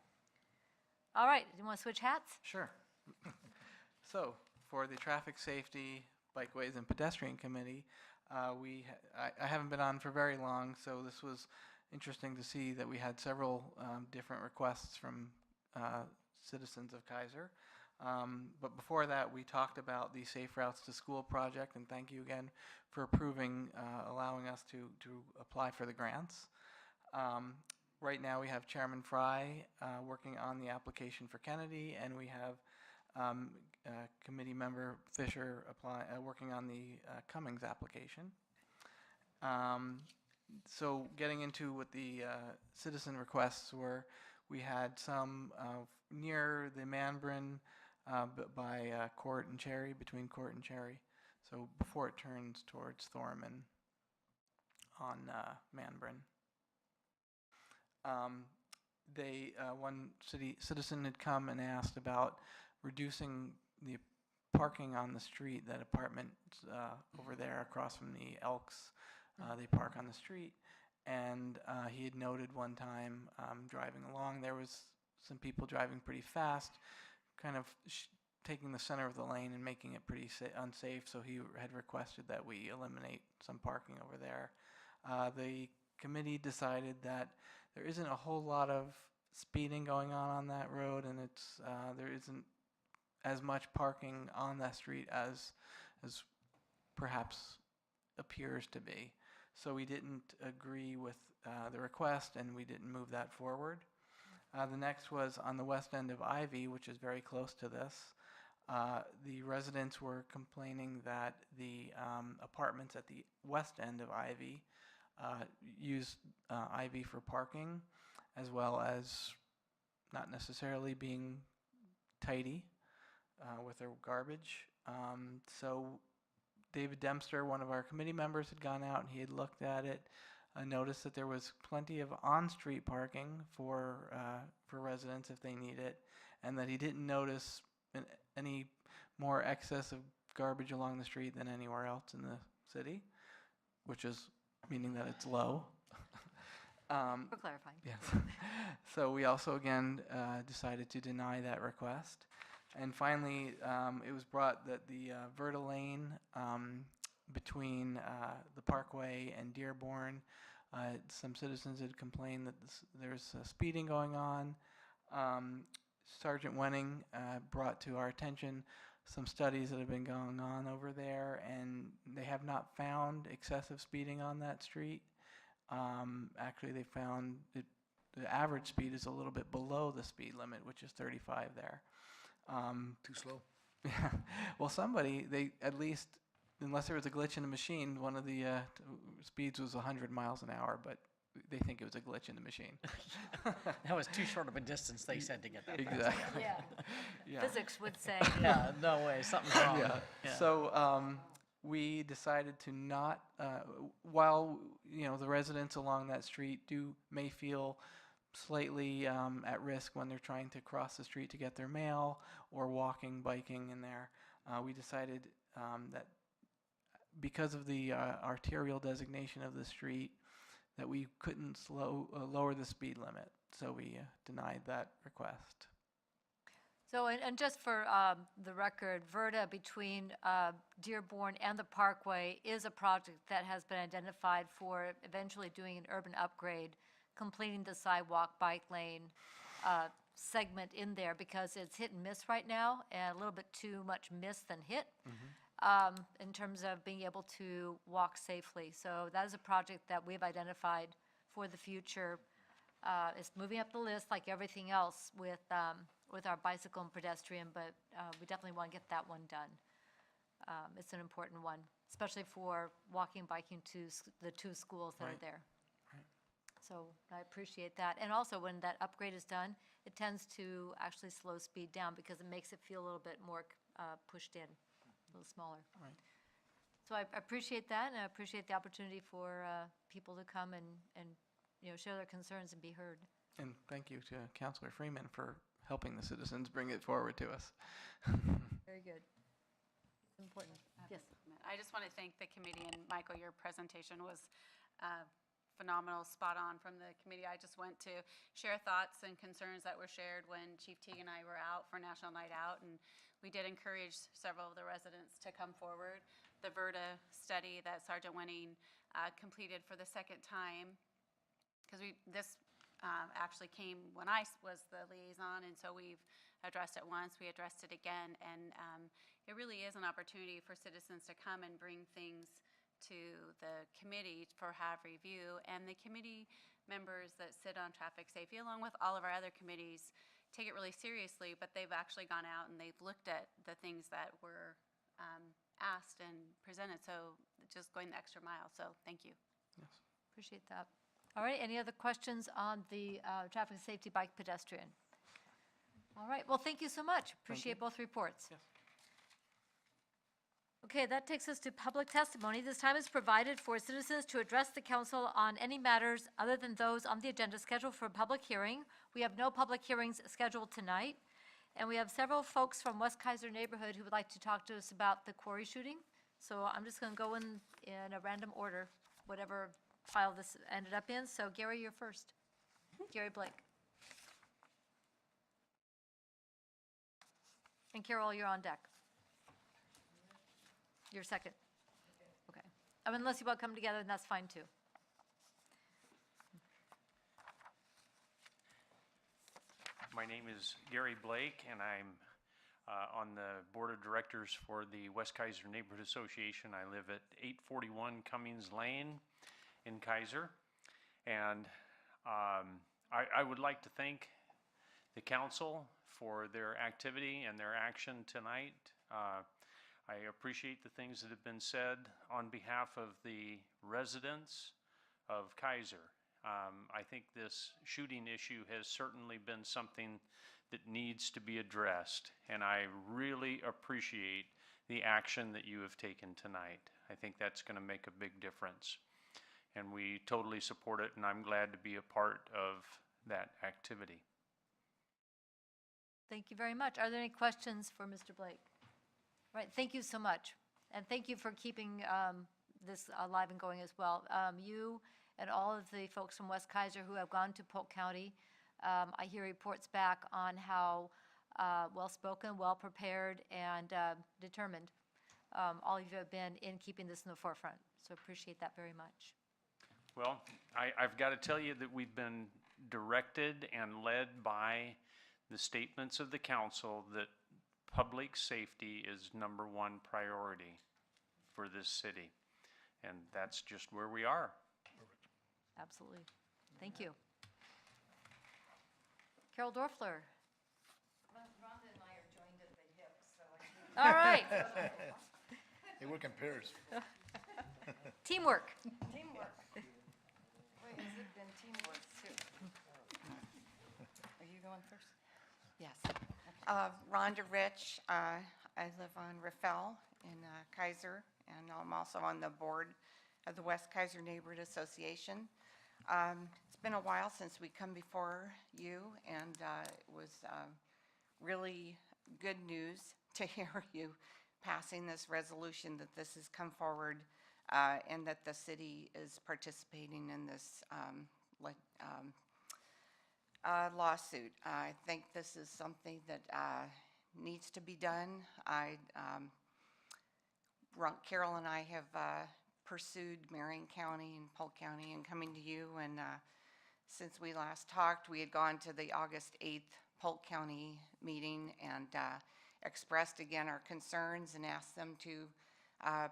All right, do you want to switch hats? Sure. So, for the Traffic Safety, Bikeways, and Pedestrian Committee, I haven't been on for very long, so this was interesting to see that we had several different requests from citizens of Kaiser. But before that, we talked about the Safe Routes to School project, and thank you again for approving, allowing us to apply for the grants. Right now, we have Chairman Fry working on the application for Kennedy, and we have Committee Member Fisher working on the Cummings application. So getting into what the citizen requests were, we had some near the Manbrin by Court and Cherry, between Court and Cherry, so before it turns towards Thorman on Manbrin. One citizen had come and asked about reducing the parking on the street, that apartment over there across from the Elks, they park on the street. And he had noted one time driving along, there was some people driving pretty fast, kind of taking the center of the lane and making it pretty unsafe, so he had requested that we eliminate some parking over there. The committee decided that there isn't a whole lot of speeding going on that road, and it's there isn't as much parking on that street as perhaps appears to be. So we didn't agree with the request, and we didn't move that forward. The next was on the west end of Ivy, which is very close to this. The residents were complaining that the apartments at the west end of Ivy use Ivy for parking, as well as not necessarily being tidy with their garbage. So David Dempster, one of our committee members, had gone out and he had looked at it, noticed that there was plenty of on-street parking for residents if they need it, and that he didn't notice any more excess of garbage along the street than anywhere else in the city, which is meaning that it's low. For clarifying. Yes. So we also, again, decided to deny that request. And finally, it was brought that the Verta Lane between the Parkway and Dearborn, some citizens had complained that there's speeding going on. Sergeant Wenning brought to our attention some studies that have been going on over there, and they have not found excessive speeding on that street. Actually, they found that the average speed is a little bit below the speed limit, which is 35 there. Too slow. Yeah. Well, they at least, unless there was a glitch in the machine, one of the speeds was 100 miles an hour, but they think it was a glitch in the machine. That was too short of a distance, they said, to get that. Exactly. Yeah. Yeah. Physics would say. Yeah, no way, something's wrong. Yeah. So we decided to not, while the residents along that street may feel slightly at risk when they're trying to cross the street to get their mail or walking, biking in there, we decided that because of the arterial designation of the street, that we couldn't lower the speed limit. So we denied that request. So, and just for the record, Verta between Dearborn and the Parkway is a project that has been identified for eventually doing an urban upgrade, completing the sidewalk, bike lane segment in there, because it's hit and miss right now, and a little bit too much miss than hit in terms of being able to walk safely. So that is a project that we've identified for the future. It's moving up the list like everything else with our bicycle and pedestrian, but we definitely want to get that one done. It's an important one, especially for walking and biking to the two schools that are there. Right. So I appreciate that. And also, when that upgrade is done, it tends to actually slow speed down because it makes it feel a little bit more pushed in, a little smaller. Right. So I appreciate that, and I appreciate the opportunity for people to come and share their concerns and be heard. And thank you to Councilor Freeman for helping the citizens bring it forward to us. Very good. It's important. Yes. I just want to thank the committee, and Michael, your presentation was phenomenal, spot on from the committee. I just went to share thoughts and concerns that were shared when Chief Teague and I were out for National Night Out, and we did encourage several of the residents to come forward. The Verta study that Sergeant Wenning completed for the second time, because this actually came when I was the liaison, and so we've addressed it once, we addressed it again, and it really is an opportunity for citizens to come and bring things to the committee for have review, and the committee members that sit on traffic safety, along with all of our other committees, take it really seriously, but they've actually gone out and they've looked at the things that were asked and presented, so just going the extra mile, so thank you. Yes. Appreciate that. All right, any other questions on the traffic safety bike pedestrian? All right, well, thank you so much. Appreciate both reports. Yes. Okay, that takes us to public testimony. This time is provided for citizens to address the council on any matters other than those on the agenda scheduled for a public hearing. We have no public hearings scheduled tonight, and we have several folks from West Kaiser neighborhood who would like to talk to us about the quarry shooting. So I'm just going to go in a random order, whatever file this ended up in. So Gary, you're first. Gary Blake. And Carol, you're on deck. You're second. Okay. I mean, unless you want to come together, then that's fine too. My name is Gary Blake, and I'm on the Board of Directors for the West Kaiser Neighborhood Association. I live at 841 Cummings Lane in Kaiser. And I would like to thank the council for their activity and their action tonight. I appreciate the things that have been said on behalf of the residents of Kaiser. I think this shooting issue has certainly been something that needs to be addressed, and I really appreciate the action that you have taken tonight. I think that's going to make a big difference, and we totally support it, and I'm glad to be a part of that activity. Thank you very much. Are there any questions for Mr. Blake? Right, thank you so much. And thank you for keeping this alive and going as well. You and all of the folks from West Kaiser who have gone to Polk County, I hear reports back on how well-spoken, well-prepared, and determined all of you have been in keeping this in the forefront. So appreciate that very much. Well, I've got to tell you that we've been directed and led by the statements of the council that public safety is #1 priority for this city. And that's just where we are. Absolutely. Thank you. Carol Dorfler. Rhonda and I are joined at the hip, so. All right. They work in pairs. Teamwork. Teamwork. Wait, has it been teamwork too? Are you going first? Yes. Rhonda Rich. I live on Raffel in Kaiser, and I'm also on the board of the West Kaiser Neighborhood Association. It's been a while since we come before you, and it was really good news to hear you passing this resolution that this has come forward and that the city is participating in this lawsuit. I think this is something that needs to be done. Carol and I have pursued Marion County and Polk County and coming to you, and since we last talked, we had gone to the August 8th Polk County meeting and expressed again our concerns and asked them to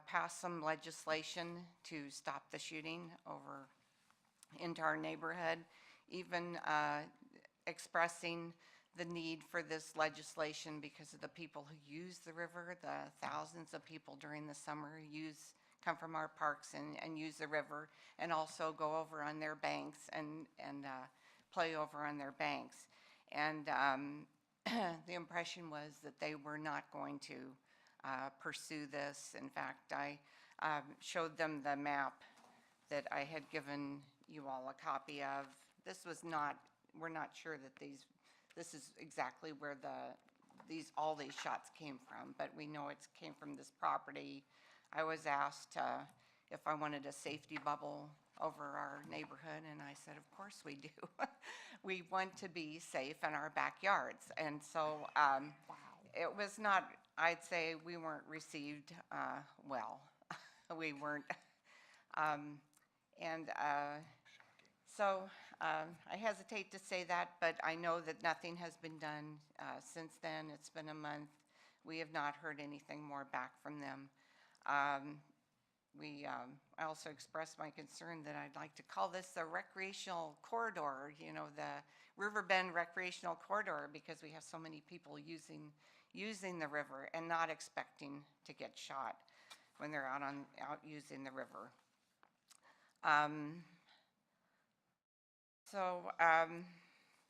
pass some legislation to stop the shooting over into our neighborhood, even expressing the need for this legislation because of the people who use the river, the thousands of people during the summer who come from our parks and use the river, and also go over on their banks and play over on their banks. And the impression was that they were not going to pursue this. In fact, I showed them the map that I had given you all a copy of. This was not, we're not sure that this is exactly where all these shots came from, but we know it came from this property. I was asked if I wanted a safety bubble over our neighborhood, and I said, of course we do. We want to be safe in our backyards. And so it was not, I'd say we weren't received well. We weren't. So I hesitate to say that, but I know that nothing has been done since then. It's been a month. We have not heard anything more back from them. I also expressed my concern that I'd like to call this the recreational corridor, you know, the Riverbend recreational corridor, because we have so many people using the river and not expecting to get shot when they're out using the river.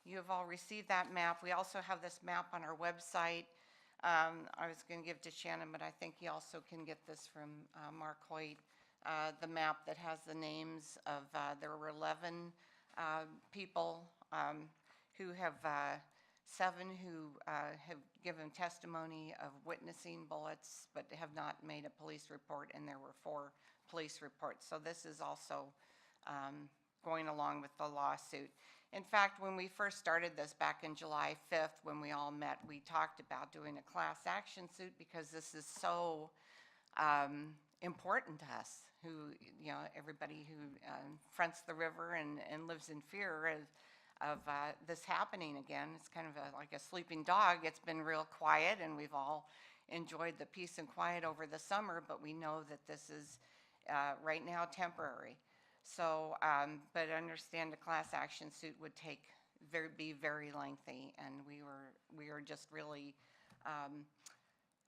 You have all received that map. We also have this map on our website. I was going to give to Shannon, but I think you also can get this from Mark Hoyt, the map that has the names of, there were 11 people who have, 7 who have given testimony of witnessing bullets, but have not made a police report, and there were 4 police reports. So this is also going along with the lawsuit. In fact, when we first started this back in July 5th, when we all met, we talked about doing a class action suit because this is so important to us, who, everybody who fronts the river and lives in fear of this happening again. It's kind of like a sleeping dog. It's been real quiet, and we've all enjoyed the peace and quiet over the summer, but we know that this is right now temporary. So, but understand a class action suit would be very lengthy, and we are just really,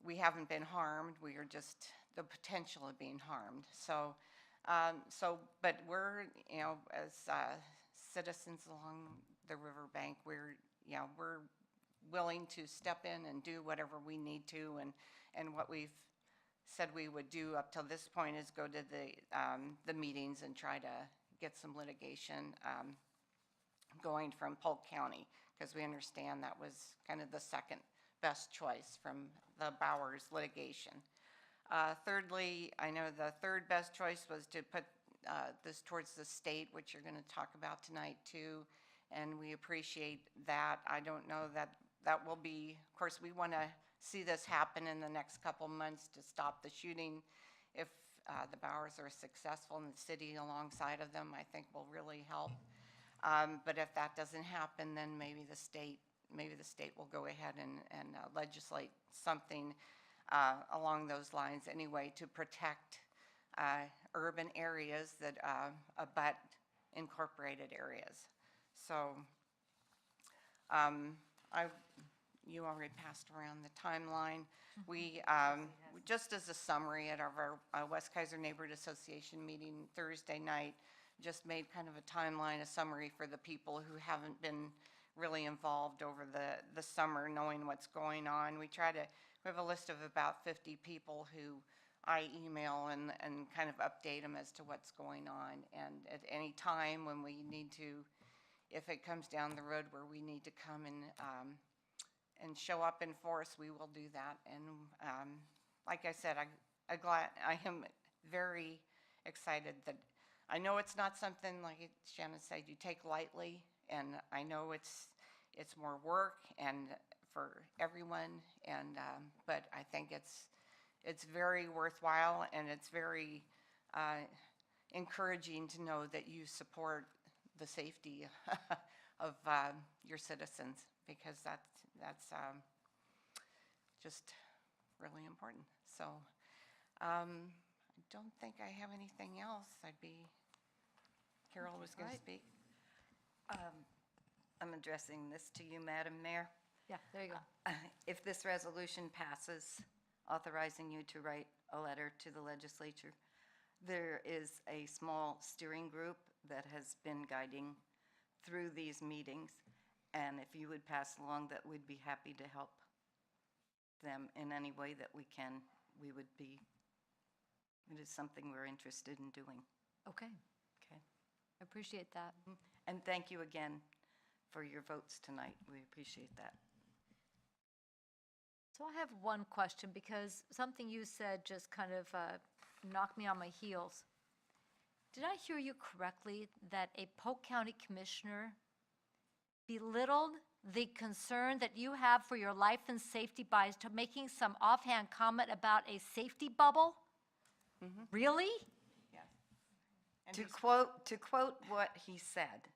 we haven't been harmed. We are just the potential of being harmed. So, but we're, as citizens along the riverbank, we're willing to step in and do whatever we need to, and what we've said we would do up till this point is go to the meetings and try to get some litigation going from Polk County, because we understand that was kind of the second best choice from the Bowers litigation. Thirdly, I know the third best choice was to put this towards the state, which you're going to talk about tonight too, and we appreciate that. I don't know that will be, of course, we want to see this happen in the next couple months to stop the shooting. If the Bowers are successful and the city alongside of them, I think will really help. But if that doesn't happen, then maybe the state will go ahead and legislate something along those lines anyway to protect urban areas that abut incorporated areas. So you already passed around the timeline. We, just as a summary at our West Kaiser Neighborhood Association meeting Thursday night, just made kind of a timeline, a summary for the people who haven't been really involved over the summer, knowing what's going on. We have a list of about 50 people who I email and kind of update them as to what's going on. And at any time when we need to, if it comes down the road where we need to come and show up in force, we will do that. And like I said, I am very excited that I know it's not something, like Shannon said, you take lightly, and I know it's more work and for everyone, and but I think it's very worthwhile, and it's very encouraging to know that you support the safety of your citizens, because that's just really important. So I don't think I have anything else. Carol was going to speak. I'm addressing this to you, Madam Mayor. Yeah, there you go. If this resolution passes, authorizing you to write a letter to the legislature, there is a small steering group that has been guiding through these meetings, and if you would pass along that, we'd be happy to help them in any way that we can. It is something we're interested in doing. Okay. Okay. I appreciate that. And thank you again for your votes tonight. We appreciate that. So I have one question, because something you said just kind of knocked me on my heels. Did I hear you correctly that a Polk County commissioner belittled the concern that you have for your life and safety by making some offhand comment about a safety bubble? Mm-hmm. Really? To quote what he said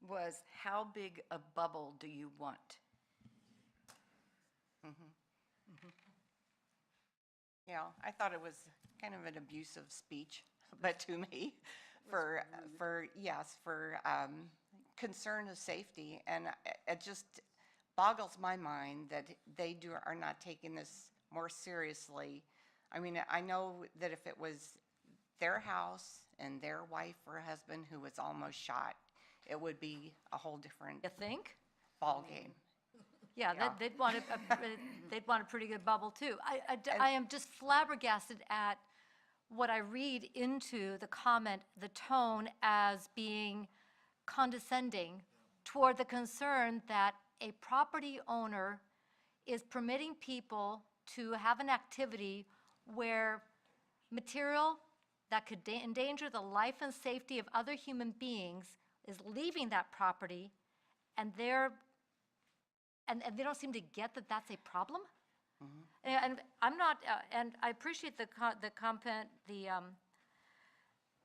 was, "How big a bubble do you want?" Yeah, I thought it was kind of an abusive speech, but to me, for concern of safety, and it just boggles my mind that they are not taking this more seriously. I mean, I know that if it was their house and their wife or husband who was almost shot, it would be a whole different You think? ball game. Yeah, Yeah. they'd want a pretty good bubble too. I am just flabbergasted at what I read into the comment, the tone as being condescending toward the concern that a property owner is permitting people to have an activity where material that could endanger the life and safety of other human beings is leaving that property, and they don't seem to get that that's a problem? And I'm not, and I appreciate the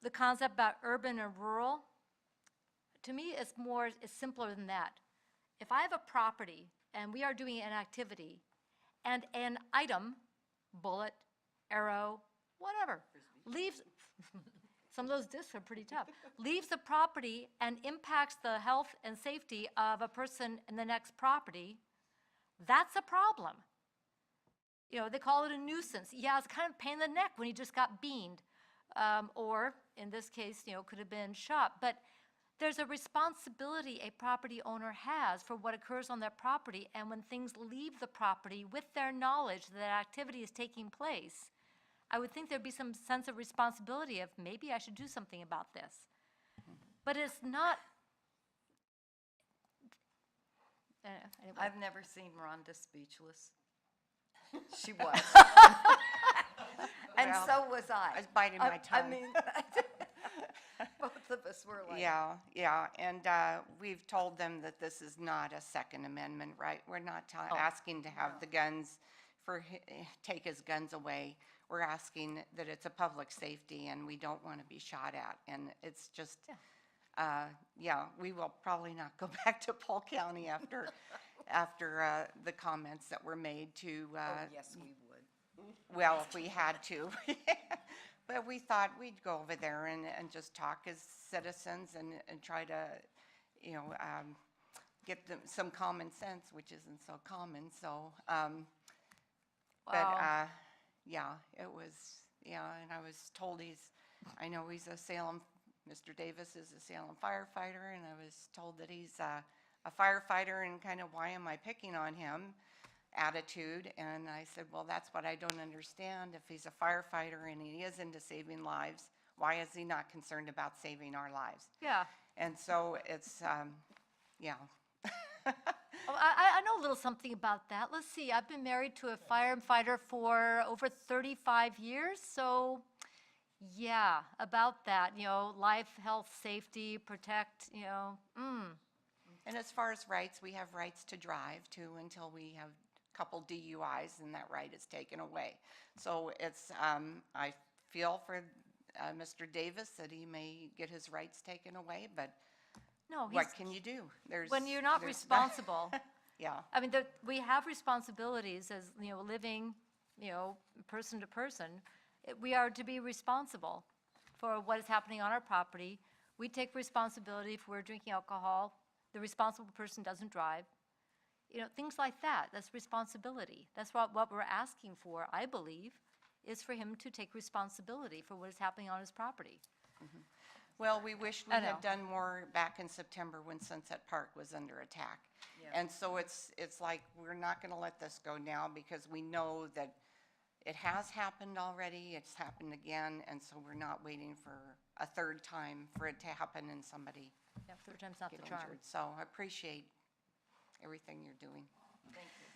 concept about urban and rural. To me, it's simpler than that. If I have a property and we are doing an activity and an item, bullet, arrow, whatever, leaves, some of those discs are pretty tough, leaves the property and impacts the health and safety of a person in the next property, that's a problem. You know, they call it a nuisance. Yeah, it's kind of a pain in the neck when you just got beamed. Or, in this case, you know, could have been shot. But there's a responsibility a property owner has for what occurs on their property, and when things leave the property with their knowledge that activity is taking place, I would think there'd be some sense of responsibility of maybe I should do something about this. But it's not. Anyway. I've never seen Rhonda speechless. She was. And Well, so was I. I was biting my tongue. I mean, both of us were like. Yeah, and we've told them that this is not a Second Amendment right. We're not asking to have the guns take his guns away. We're asking that it's a public safety and we don't want to be shot at. And it's just, we will probably not go back to Polk County after the comments that were made to. Yes, we would. Well, if we had to. But we thought we'd go over there and just talk as citizens and try to, get them some common sense, which isn't so common, so. But, it was, and I was told I know he's a Salem, Mr. Davis is a Salem firefighter, and I was told that he's a firefighter and kind of why am I picking on him attitude. And I said, well, that's what I don't understand. If he's a firefighter and he is into saving lives, why is he not concerned about saving our lives? Yeah. And so it's, Oh, I know a little something about that. Let's see, I've been married to a firefighter for over 35 years, so yeah, about that, life, health, safety, protect, And as far as rights, we have rights to drive too until we have a couple DUIs and that right is taken away. So it's, I feel for Mr. Davis that he may get his rights taken away, but No, what can you do? When you're not responsible. Yeah. I mean, we have responsibilities as, living, person to person. We are to be responsible for what is happening on our property. We take responsibility if we're drinking alcohol. The responsible person doesn't drive. Things like that. That's responsibility. That's what we're asking for, I believe, is for him to take responsibility for what is happening on his property. Mm-hmm. Well, we wish we I know. had done more back in September when Sunset Park was under attack. And so it's like, we're not going to let this go now because we know that it has happened already, it's happened again, and so we're not waiting for a third time for it to happen and somebody Yeah, third time's not get the charm. injured. So I appreciate everything you're doing. Thank you.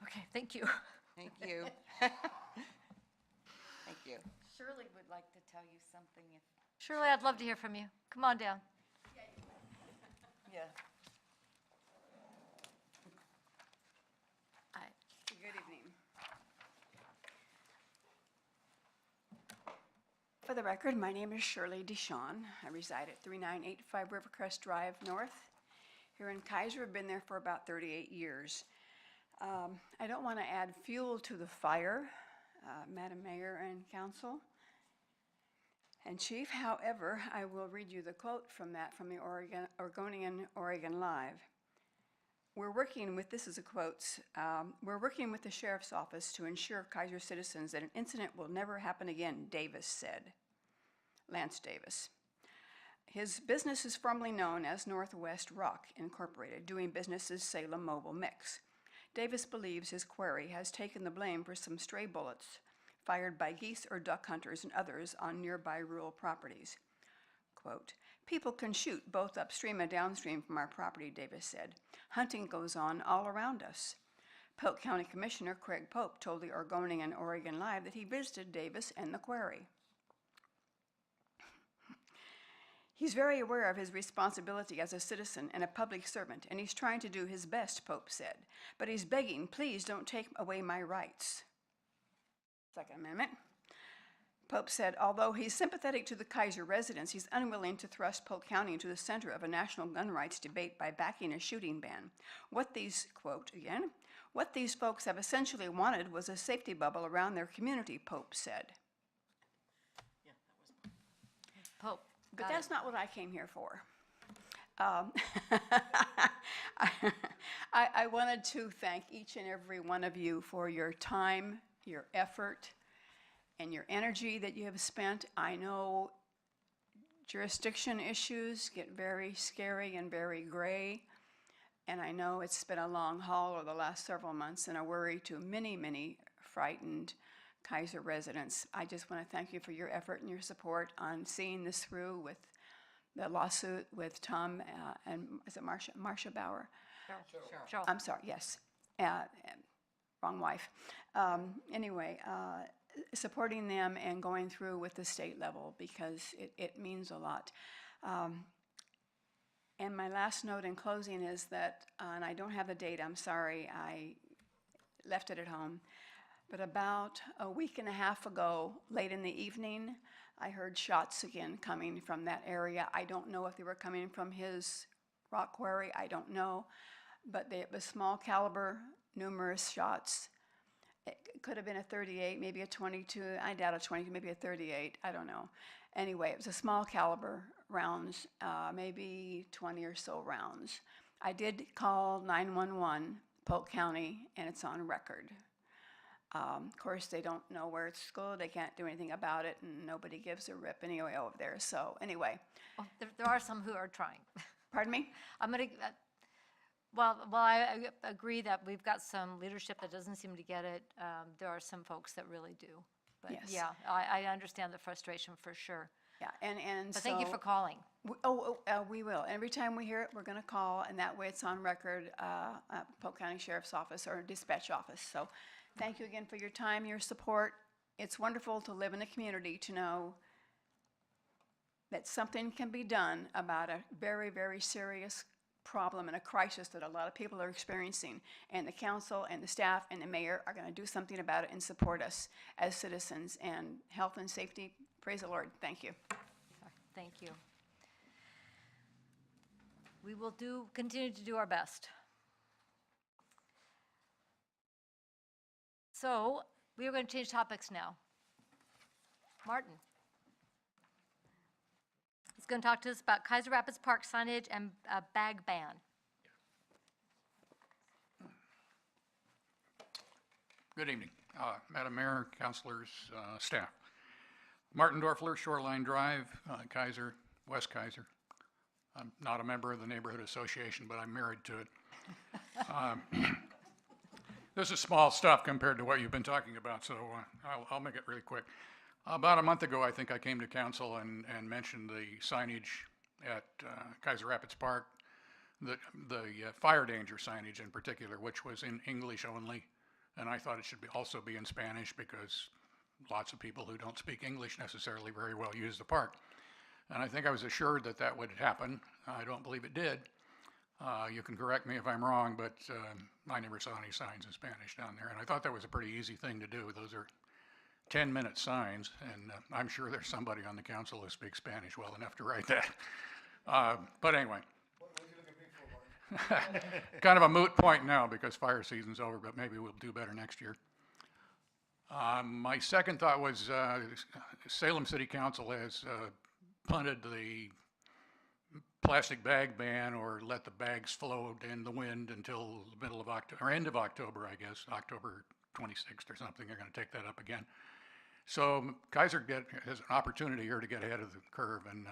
Okay, thank you. Thank you. Thank you. Shirley would like to tell you something if. Shirley, I'd love to hear from you. Come on down. Yeah. Good evening. For the record, my name is Shirley Deshawn. I reside at 3985 Rivercrest Drive North here in Kaiser. I've been there for about 38 years. I don't want to add fuel to the fire, Madam Mayor and Council and Chief. However, I will read you the quote from the Oregonian Oregon Live. We're working with, this is a quote, we're working with the Sheriff's Office to ensure Kaiser citizens that an incident will never happen again, Davis said. Lance Davis. His business is formerly known as Northwest Rock Incorporated, doing business as Salem Mobile Mix. Davis believes his quarry has taken the blame for some stray bullets fired by geese or duck hunters and others on nearby rural properties. Quote, people can shoot both upstream and downstream from our property, Davis said. Hunting goes on all around us. Polk County Commissioner Craig Pope told the Oregonian Oregon Live that he visited Davis and the quarry. He's very aware of his responsibility as a citizen and a public servant, and he's trying to do his best, Pope said. But he's begging, please don't take away my rights. Second Amendment. Pope said, although he's sympathetic to the Kaiser residents, he's unwilling to thrust Polk County into the center of a national gun rights debate by backing a shooting ban. What these, quote again, what these folks have essentially wanted was a safety bubble around their community, Pope said. Pope. But that's not what I came here for. I wanted to thank each and every one of you for your time, your effort, and your energy that you have spent. I know jurisdiction issues get very scary and very gray, and I know it's been a long haul over the last several months and a worry to many, many frightened Kaiser residents. I just want to thank you for your effort and your support on seeing this through with the lawsuit with Tom and is it Marcia Bauer? Cheryl. I'm sorry, yes. Wrong wife. Anyway, supporting them and going through with the state level because it means a lot. And my last note in closing is that, and I don't have the date, I'm sorry, I left it at home, but about a week and a half ago, late in the evening, I heard shots again coming from that area. I don't know if they were coming from his rock quarry, I don't know, but they was small caliber, numerous shots. It could have been a 38, maybe a 22, I doubt a 22, maybe a 38, I don't know. Anyway, it was a small caliber rounds, maybe 20 or so rounds. I did call 911, Polk County, and it's on record. Of course, they don't know where it's school, they can't do anything about it, and nobody gives a rip anyway over there. So anyway. Well, there are some who are trying. Pardon me? I'm going to, well, I agree that we've got some leadership that doesn't seem to get it. There are some folks that really do. But Yes. yeah, I understand the frustration for sure. Yeah, and But thank you so- for calling. We will. Every time we hear it, we're going to call, and that way it's on record, Polk County Sheriff's Office or Dispatch Office. So thank you again for your time, your support. It's wonderful to live in a community to know that something can be done about a very, very serious problem and a crisis that a lot of people are experiencing. And the council and the staff and the mayor are going to do something about it and support us as citizens. And health and safety, praise the Lord. Thank you. Thank you. We will continue to do our best. So we are going to change topics now. Martin. He's going to talk to us about Kaiser Rapids Park signage and a bag ban. Good evening, Madam Mayor, councilors, staff. Martin Dorfler, Shoreline Drive, Kaiser, West Kaiser. I'm not a member of the neighborhood association, but I'm married to it. This is small stuff compared to what you've been talking about, so I'll make it really quick. About a month ago, I think I came to council and mentioned the signage at Kaiser Rapids Park, the fire danger signage in particular, which was in English only, and I thought it should also be in Spanish because lots of people who don't speak English necessarily very well use the park. And I think I was assured that that would happen. I don't believe it did. You can correct me if I'm wrong, but I never saw any signs in Spanish down there, and I thought that was a pretty easy thing to do. Those are 10-minute signs, and I'm sure there's somebody on the council who speaks Spanish well enough to write that. But anyway, kind of a moot point now because fire season's over, but maybe we'll do better next year. My second thought was Salem City Council has punted the plastic bag ban or let the bags float in the wind until the middle of October, or end of October, I guess, October 26th or something. They're going to take that up again. So Kaiser has an opportunity here to get ahead of the curve and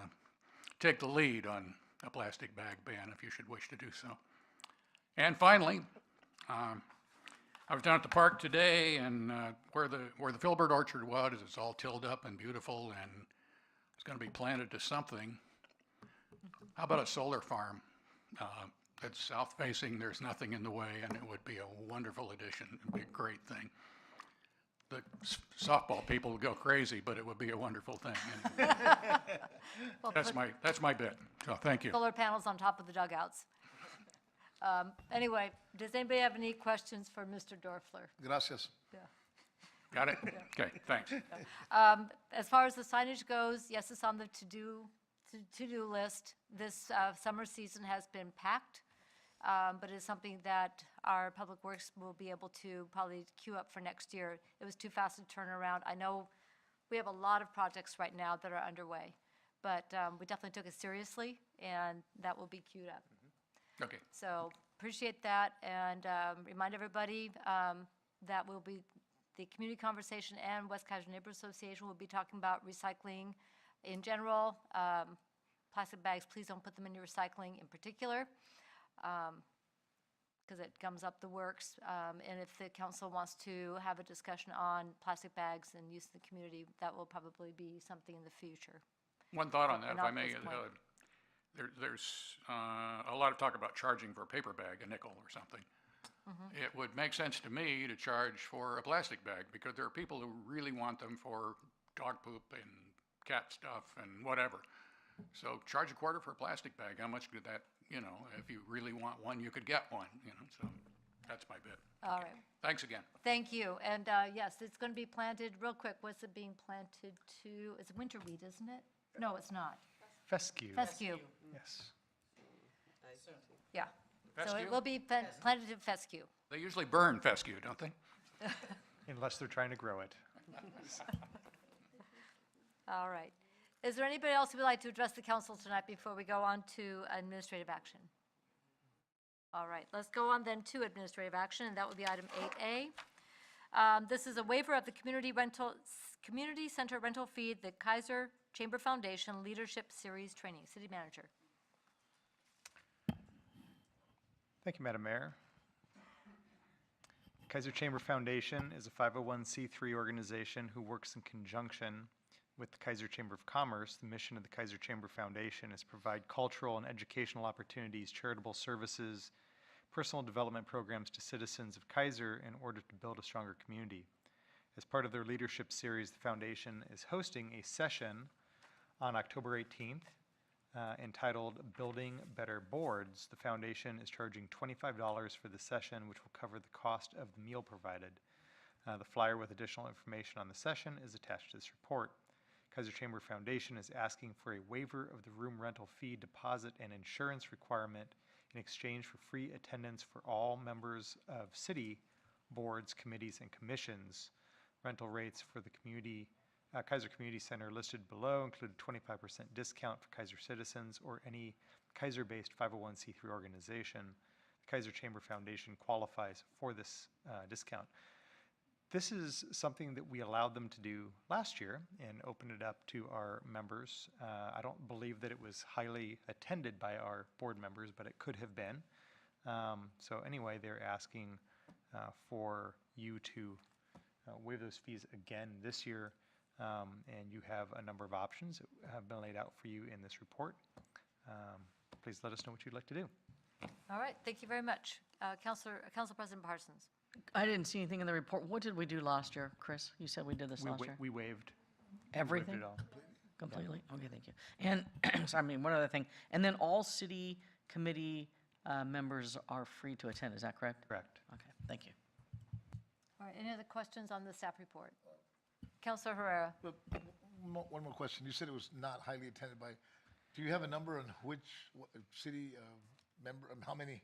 take the lead on a plastic bag ban if you should wish to do so. And finally, I was down at the park today, and where the Filbert Orchard was, it's all tilled up and beautiful, and it's going to be planted to something. How about a solar farm that's south-facing? There's nothing in the way, and it would be a wonderful addition. It'd be a great thing. softball people would go crazy, but it would be a wonderful thing. Well, That's put that's my bit. So thank you. solar panels on top of the dugouts. Anyway, does anybody have any questions for Mr. Dorfler? Gracias. Yeah. Got it? Okay, thanks. As far as the signage goes, yes, it's on the to-do list. This summer season has been packed, but it's something that our Public Works will be able to probably queue up for next year. It was too fast to turn around. I know we have a lot of projects right now that are underway, but we definitely took it seriously, and that will be queued up. Okay. So appreciate that, and remind everybody that we'll be, the Community Conversation and West Kaiser Neighborhood Association will be talking about recycling in general. Plastic bags, please don't put them in your recycling in particular, because it gums up the works. And if the council wants to have a discussion on plastic bags and use in the community, that will probably be something in the future. One thought on that, And if I not may. this point. There's a lot of talk about charging for a paper bag, a nickel or something. It would make sense to me to charge for a plastic bag, because there are people who really want them for dog poop and cat stuff and whatever. So charge a quarter for a plastic bag. How much could that, if you really want one, you could get one, so that's my bit. All right. Thanks again. Thank you. And yes, it's going to be planted, real quick, what's it being planted to? It's winterweed, isn't it? No, it's not. Fescue. Fescue, Yes. yeah. So Fescue? it will be planted to fescue. They usually burn fescue, don't they? Unless they're trying to grow it. All right. Is there anybody else who would like to address the council tonight before we go on to administrative action? All right, let's go on then to administrative action, and that would be item 8A. This is a waiver of the community center rental fee, the Kaiser Chamber Foundation Leadership Series Training. City Manager. Thank you, Madam Mayor. Kaiser Chamber Foundation is a 501c3 organization who works in conjunction with the Kaiser Chamber of Commerce. The mission of the Kaiser Chamber Foundation is to provide cultural and educational opportunities, charitable services, personal development programs to citizens of Kaiser in order to build a stronger community. As part of their leadership series, the foundation is hosting a session on October 18th entitled Building Better Boards. The foundation is charging $25 for the session, which will cover the cost of the meal provided. The flyer with additional information on the session is attached to this report. Kaiser Chamber Foundation is asking for a waiver of the room rental fee, deposit, and insurance requirement in exchange for free attendance for all members of city boards, committees, and commissions. Rental rates for the Kaiser Community Center listed below include a 25% discount for Kaiser citizens or any Kaiser-based 501c3 organization. The Kaiser Chamber Foundation qualifies for this discount. This is something that we allowed them to do last year and opened it up to our members. I don't believe that it was highly attended by our board members, but it could have been. So anyway, they're asking for you to waive those fees again this year, and you have a number of options that have been laid out for you in this report. Please let us know what you'd like to do. All right, thank you very much. Council President Parsons. I didn't see anything in the report. What did we do last year, Chris? You said we did this last year. We waived. Everything? We waived it all. Completely? Okay, thank you. And, so, one other thing. And then all city committee members are free to attend, is that correct? Correct. Okay, thank you. All right, any other questions on the staff report? Councilor Herrera. One more question. You said it was not highly attended by, do you have a number on which city member, how many?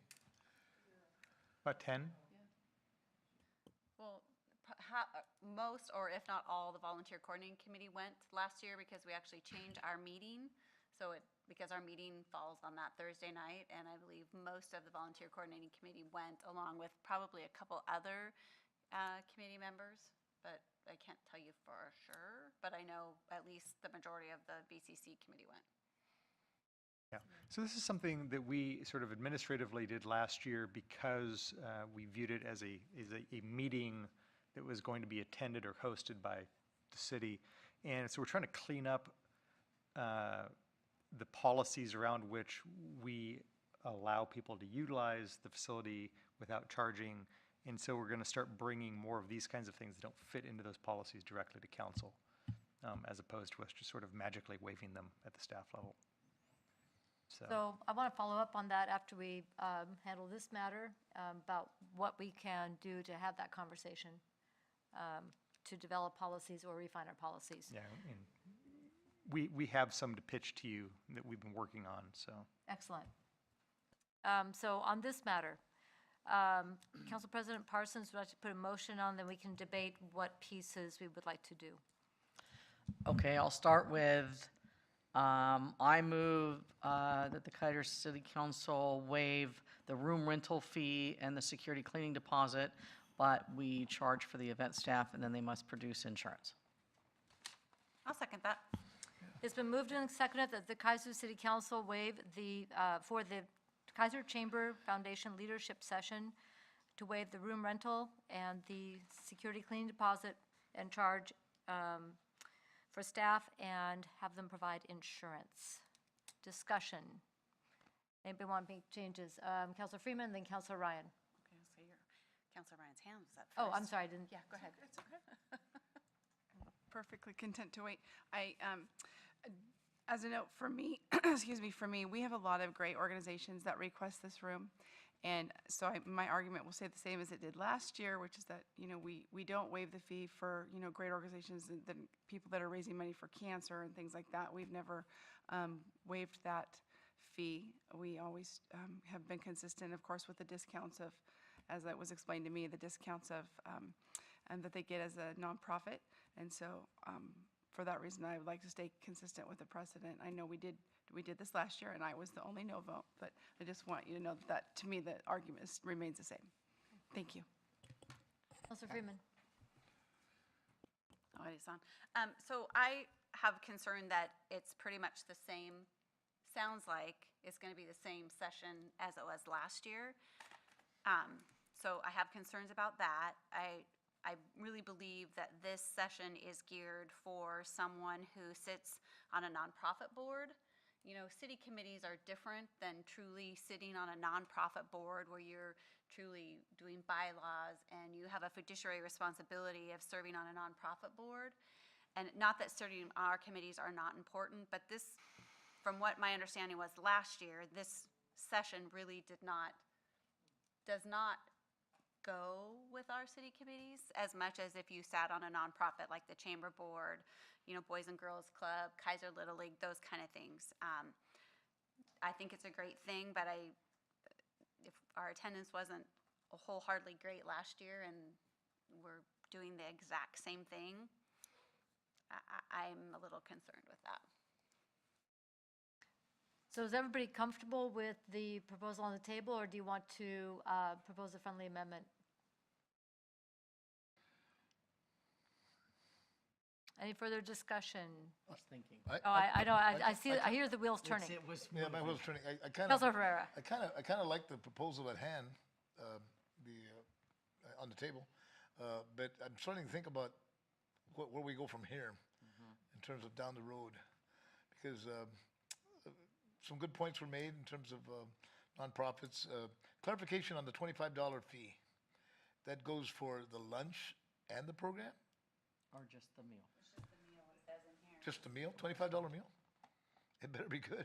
About 10. Well, most, or if not all, the volunteer coordinating committee went last year because we actually changed our meeting. So because our meeting falls on that Thursday night, and I believe most of the volunteer coordinating committee went, along with probably a couple other committee members, but I can't tell you for sure. But I know at least the majority of the BCC committee went. Yeah. So this is something that we sort of administratively did last year because we viewed it as a meeting that was going to be attended or hosted by the city. And so we're trying to clean up the policies around which we allow people to utilize the facility without charging And so we're going to start bringing more of these kinds of things that don't fit into those policies directly to council, as opposed to us just sort of magically waiving them at the staff level. So I want to follow up on that after we handle this matter, about what we can do to have that conversation, to develop policies or refine our policies. Yeah, and we have some to pitch to you that we've been working on, so. Excellent. So on this matter, Council President Parsons would like to put a motion on, then we can debate what pieces we would like to do. Okay, I'll start with, I move that the Kaiser City Council waive the room rental fee and the security cleaning deposit, but we charge for the event staff, and then they must produce insurance. I'll second that. It's been moved and seconded that the Kaiser City Council waive the, for the Kaiser Chamber Foundation Leadership Session, to waive the room rental and the security cleaning deposit and charge for staff and have them provide insurance. Discussion. Anybody want to make changes? Councilor Freeman, then Councilor Ryan. Okay, so your Councilor Ryan's hand was up Oh, first. I'm sorry, I didn't. Yeah, go ahead. It's okay. Perfectly content to wait. As a note for me, excuse me, for me, we have a lot of great organizations that request this room. And so my argument will stay the same as it did last year, which is that, we don't waive the fee for, great organizations and people that are raising money for cancer and things like that. We've never waived that fee. We always have been consistent, of course, with the discounts of, as it was explained to me, the discounts of, and that they get as a nonprofit. And so for that reason, I would like to stay consistent with the precedent. I know we did this last year, and I was the only no vote, but I just want you to know that, to me, the argument remains the same. Thank you. Councilor Freeman. Oh, it is on. So I have concern that it's pretty much the same, sounds like it's going to be the same session as it was last year. So I have concerns about that. I really believe that this session is geared for someone who sits on a nonprofit board. City committees are different than truly sitting on a nonprofit board where you're truly doing bylaws and you have a fiduciary responsibility of serving on a nonprofit board. And not that serving on our committees are not important, but this, from what my understanding was last year, this session really does not go with our city committees as much as if you sat on a nonprofit like the Chamber Board, Boys and Girls Club, Kaiser Little League, those kind of things. I think it's a great thing, but if our attendance wasn't wholeheartedly great last year and we're doing the exact same thing, I'm a little concerned with that. So is everybody comfortable with the proposal on the table, or do you want to propose a friendly amendment? Any further discussion? I was thinking. I know, I see, I hear the wheels turning. It was Yeah, my wheel's turning. I kind of. Councilor Herrera. I kind of like the proposal at hand, on the table, but I'm starting to think about where we go from here in terms of down the road, because some good points were made in terms of nonprofits. Clarification on the $25 fee. That goes for the lunch and the program? Or just the meal? Just the meal, $25 meal? It better be good.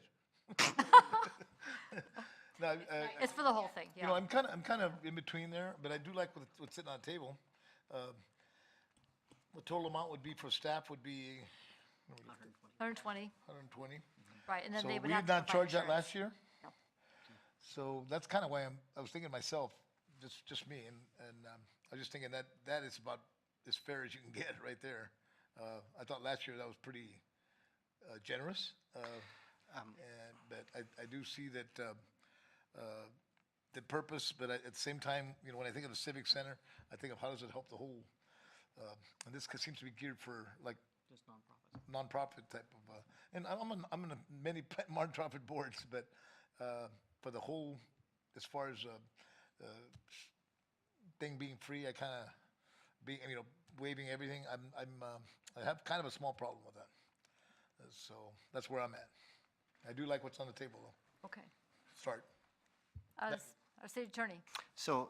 No, It's for the whole thing, yeah. I'm kind of in between there, but I do like what's sitting on the table. The total amount would be for staff would be 120, 120. right, and then So they would we have did to not provide charge that insurance. last year? No. So that's kind of why I was thinking to myself, just me, and I was just thinking that is about as fair as you can get right there. I thought last year that was pretty generous, but I do see that the purpose, but at the same time, when I think of the Civic Center, I think of how does it help the whole, and this seems to be geared for like Just nonprofit type of, and I'm in many nonprofit boards, but for the whole, as far as thing being free, I kind of waiving everything. I have kind of a small problem with that. So that's where I'm at. I do like what's on the table, though. Okay. Start. Our city attorney. So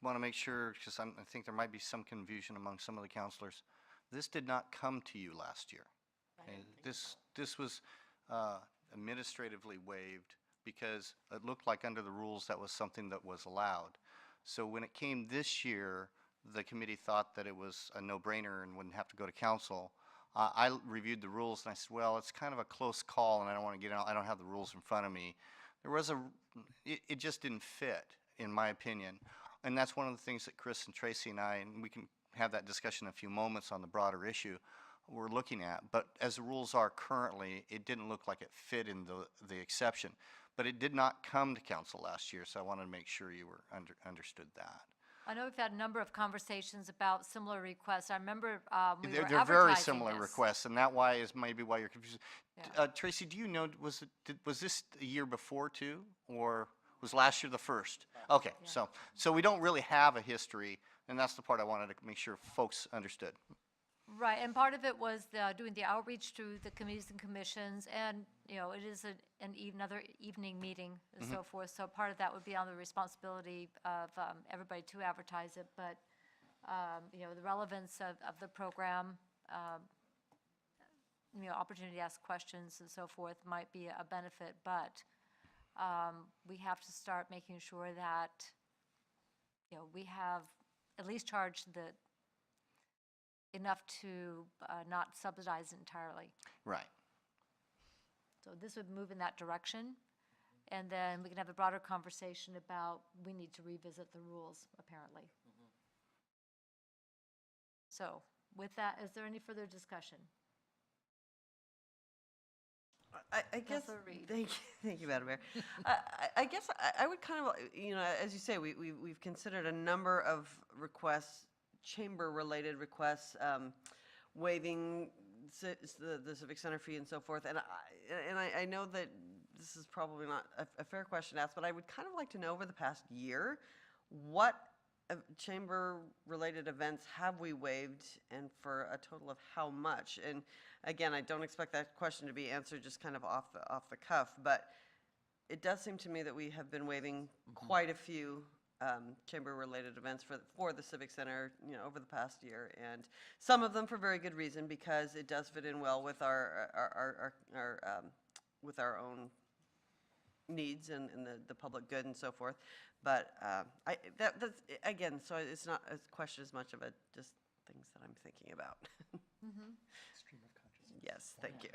want to make sure, because I think there might be some confusion among some of the counselors. This did not come to you last year. Okay? This was administratively waived because it looked like under the rules that was something that was allowed. So when it came this year, the committee thought that it was a no-brainer and wouldn't have to go to council. I reviewed the rules and I said, well, it's kind of a close call and I don't want to get out, I don't have the rules in front of me. There was it just didn't fit, in my opinion. And that's one of the things that Chris and Tracy and I, and we can have that discussion in a few moments on the broader issue we're looking at. But as the rules are currently, it didn't look like it fit in the exception. But it did not come to council last year, so I wanted to make sure you were understood that. I know we've had a number of conversations about similar requests. I remember we were They're advertising very similar this. requests, and that why is maybe why you're confused. Yeah. Tracy, do you know, was this a year before too, or was last year the first? Okay, so we don't really have a history, and that's the part I wanted to make sure folks understood. Right, and part of it was doing the outreach to the committees and commissions, and, you know, it is another evening meeting and so forth, so part of that would be on the responsibility of everybody to advertise it, but, you know, the relevance of the program, you know, opportunity to ask questions and so forth might be a benefit, but we have to start making sure that, you know, we have at least charged enough to not subsidize entirely. Right. So this would move in that direction, and then we can have a broader conversation about we need to revisit the rules, apparently. So with that, is there any further discussion? I guess, Councilor Reed. thank you, Madam Mayor. I guess I would kind of, you know, as you say, we've considered a number of requests, chamber-related requests, waiving the Civic Center fee and so forth. And I know that this is probably not a fair question to ask, but I would kind of like to know over the past year, what chamber-related events have we waived and for a total of how much? And again, I don't expect that question to be answered just kind of off the cuff, but it does seem to me that we have been waiving quite a few chamber-related events for the Civic Center, you know, over the past year, and some of them for very good reason, because it does fit in well with our own needs and the public good and so forth. But that's again, so it's not a question as much of a just things that I'm thinking about. Stream of consciousness. Yes, thank you.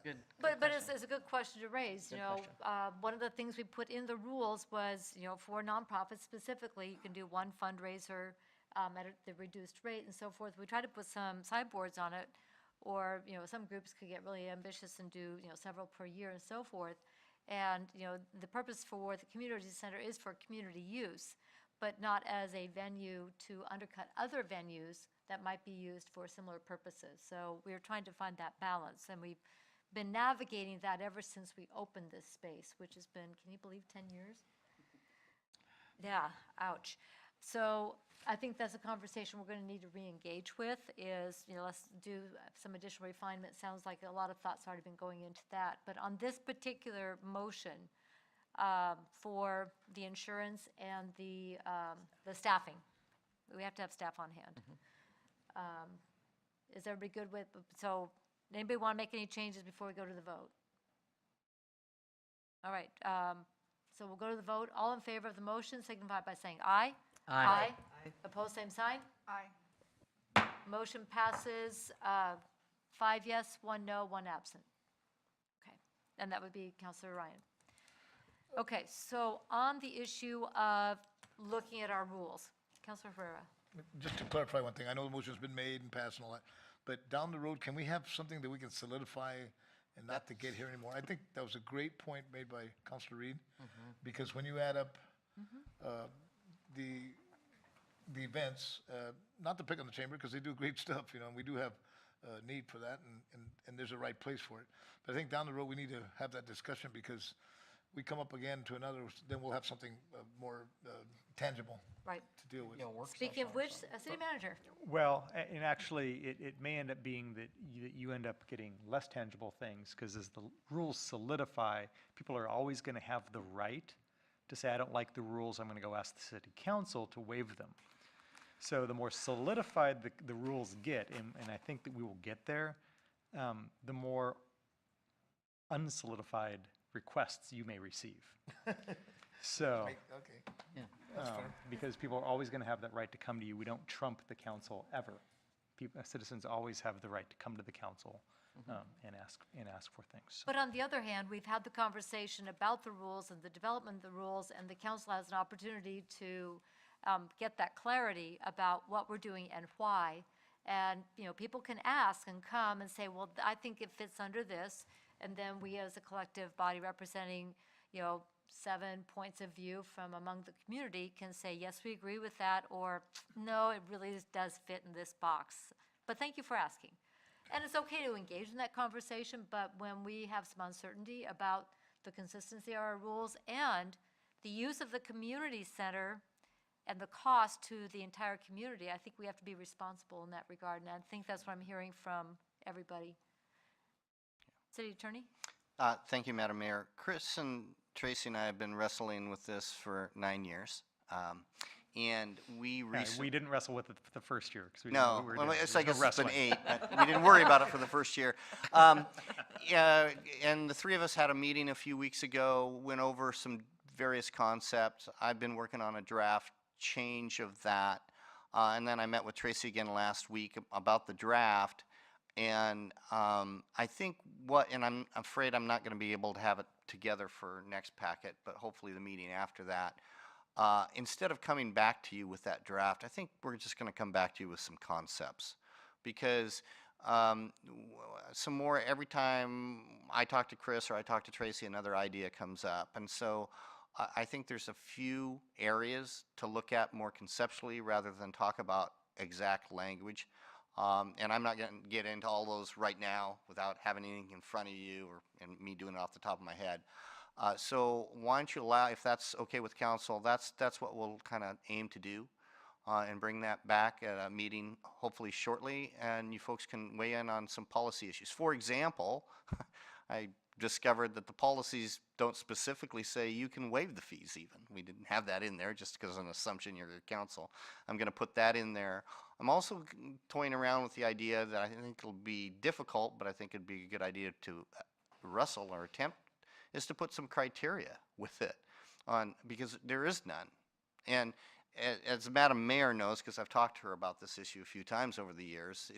Good. But it's a good question to raise, you know. One of the things we put in the rules was, you know, for nonprofits specifically, you can do one fundraiser at the reduced rate and so forth. We tried to put some sideboards on it, or, you know, some groups could get really ambitious and do, you know, several per year and so forth. And, you know, the purpose for the community center is for community use, but not as a venue to undercut other venues that might be used for similar purposes. So we're trying to find that balance, and we've been navigating that ever since we opened this space, which has been, can you believe, 10 years? Yeah, ouch. So I think that's a conversation we're going to need to re-engage with is, you know, let's do some additional refinement. Sounds like a lot of thought's already been going into that. But on this particular motion for the insurance and the staffing, we have to have staff on hand. Is everybody good with, so anybody want to make any changes before we go to the vote? All right, so we'll go to the vote. All in favor of the motion signify by saying aye. Aye. Opposed, same sign. Aye. Motion passes 5 yes, 1 no, 1 absent. Okay, and that would be Councilor Ryan. Okay, so on the issue of looking at our rules, Councilor Herrera. Just to clarify one thing, I know the motion's been made and passed and all that, but down the road, can we have something that we can solidify and not to get here anymore? I think that was a great point made by Councilor Reed, because when you add up the events, not to pick on the chamber, because they do great stuff, you know, and we do have need for that, and there's a right place for it. But I think down the road, we need to have that discussion, because we come up again to another, then we'll have something more tangible Right. to deal with. Speaking of which, City Manager. Well, and actually, it may end up being that you end up getting less tangible things, because as the rules solidify, people are always going to have the right to say, I don't like the rules, I'm going to go ask the city council to waive them. So the more solidified the rules get, and I think that we will get there, the more unsolidified requests you may receive. So, Okay. That's fair. because people are always going to have that right to come to you. We don't trump the council ever. Citizens always have the right to come to the council and ask for things. But on the other hand, we've had the conversation about the rules and the development of the rules, and the council has an opportunity to get that clarity about what we're doing and why. And, people can ask and come and say, well, I think it fits under this. And then we as a collective body representing, 7 points of view from among the community can say, yes, we agree with that, or no, it really does fit in this box. But thank you for asking. And it's okay to engage in that conversation, but when we have some uncertainty about the consistency of our rules and the use of the community center and the cost to the entire community, I think we have to be responsible in that regard, and I think that's what I'm hearing from everybody. City Attorney? Thank you, Madam Mayor. Chris and Tracy and I have been wrestling with this for 9 years. And we recently... we didn't wrestle with it the first year. Because we didn't know No, what we were well, doing. it's There like was no it's been wrestling. 8. But we didn't worry about it for the first year. Yeah, and the three of us had a meeting a few weeks ago, went over some various concepts. I've been working on a draft change of that. And then I met with Tracy again last week about the draft. And I think and I'm afraid I'm not going to be able to have it together for next packet, but hopefully the meeting after that. Instead of coming back to you with that draft, I think we're just going to come back to you with some concepts. Because some more, every time I talk to Chris or I talk to Tracy, another idea comes up. And so I think there's a few areas to look at more conceptually rather than talk about exact language. And I'm not going to get into all those right now without having anything in front of you and me doing it off the top of my head. So why don't you allow, if that's okay with council, that's what we'll kind of aim to do and bring that back at a meeting hopefully shortly, and you folks can weigh in on some policy issues. For example, I discovered that the policies don't specifically say you can waive the fees even. We didn't have that in there just because of an assumption you're the council. I'm going to put that in there. I'm also toying around with the idea that I think it'll be difficult, but I think it'd be a good idea to wrestle or attempt, is to put some criteria with it because there is none. And as Madam Mayor knows, because I've talked to her about this issue a few times over the years,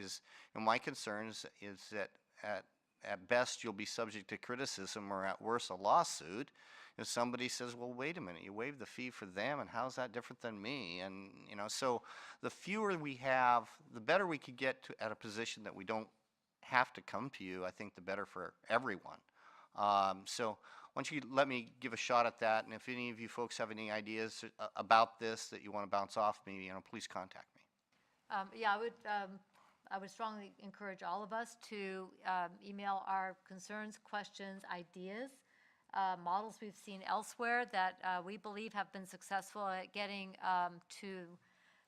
my concerns is that at best you'll be subject to criticism, or at worst a lawsuit, if somebody says, well, wait a minute, you waived the fee for them, and how's that different than me? And so the fewer we have, the better we could get at a position that we don't have to come to you. I think the better for everyone. So why don't you let me give a shot at that, and if any of you folks have any ideas about this that you want to bounce off me, please contact me. Yeah, I would strongly encourage all of us to email our concerns, questions, ideas, models we've seen elsewhere that we believe have been successful at getting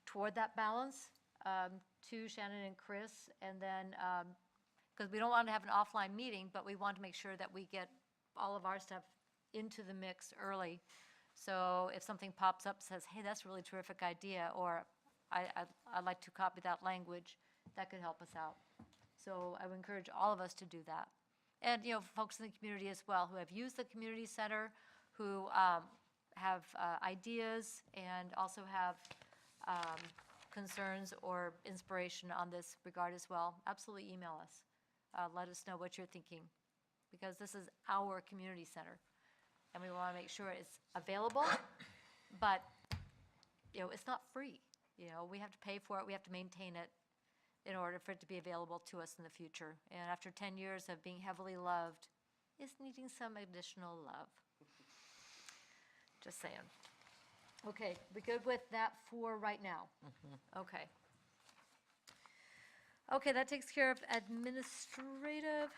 toward that balance to Shannon and Chris, and then because we don't want to have an offline meeting, but we want to make sure that we get all of our stuff into the mix early. So if something pops up, says, hey, that's a really terrific idea, or I'd like to copy that language, that could help us out. So I would encourage all of us to do that. And, folks in the community as well who have used the community center, who have ideas and also have concerns or inspiration on this regard as well. Absolutely email us. Let us know what you're thinking, because this is our community center, and we want to make sure it's available, but, it's not free. We have to pay for it, we have to maintain it in order for it to be available to us in the future. And after 10 years of being heavily loved, it's needing some additional love. Just saying. Okay, we good with that for right now? Okay. Okay, that takes care of administrative.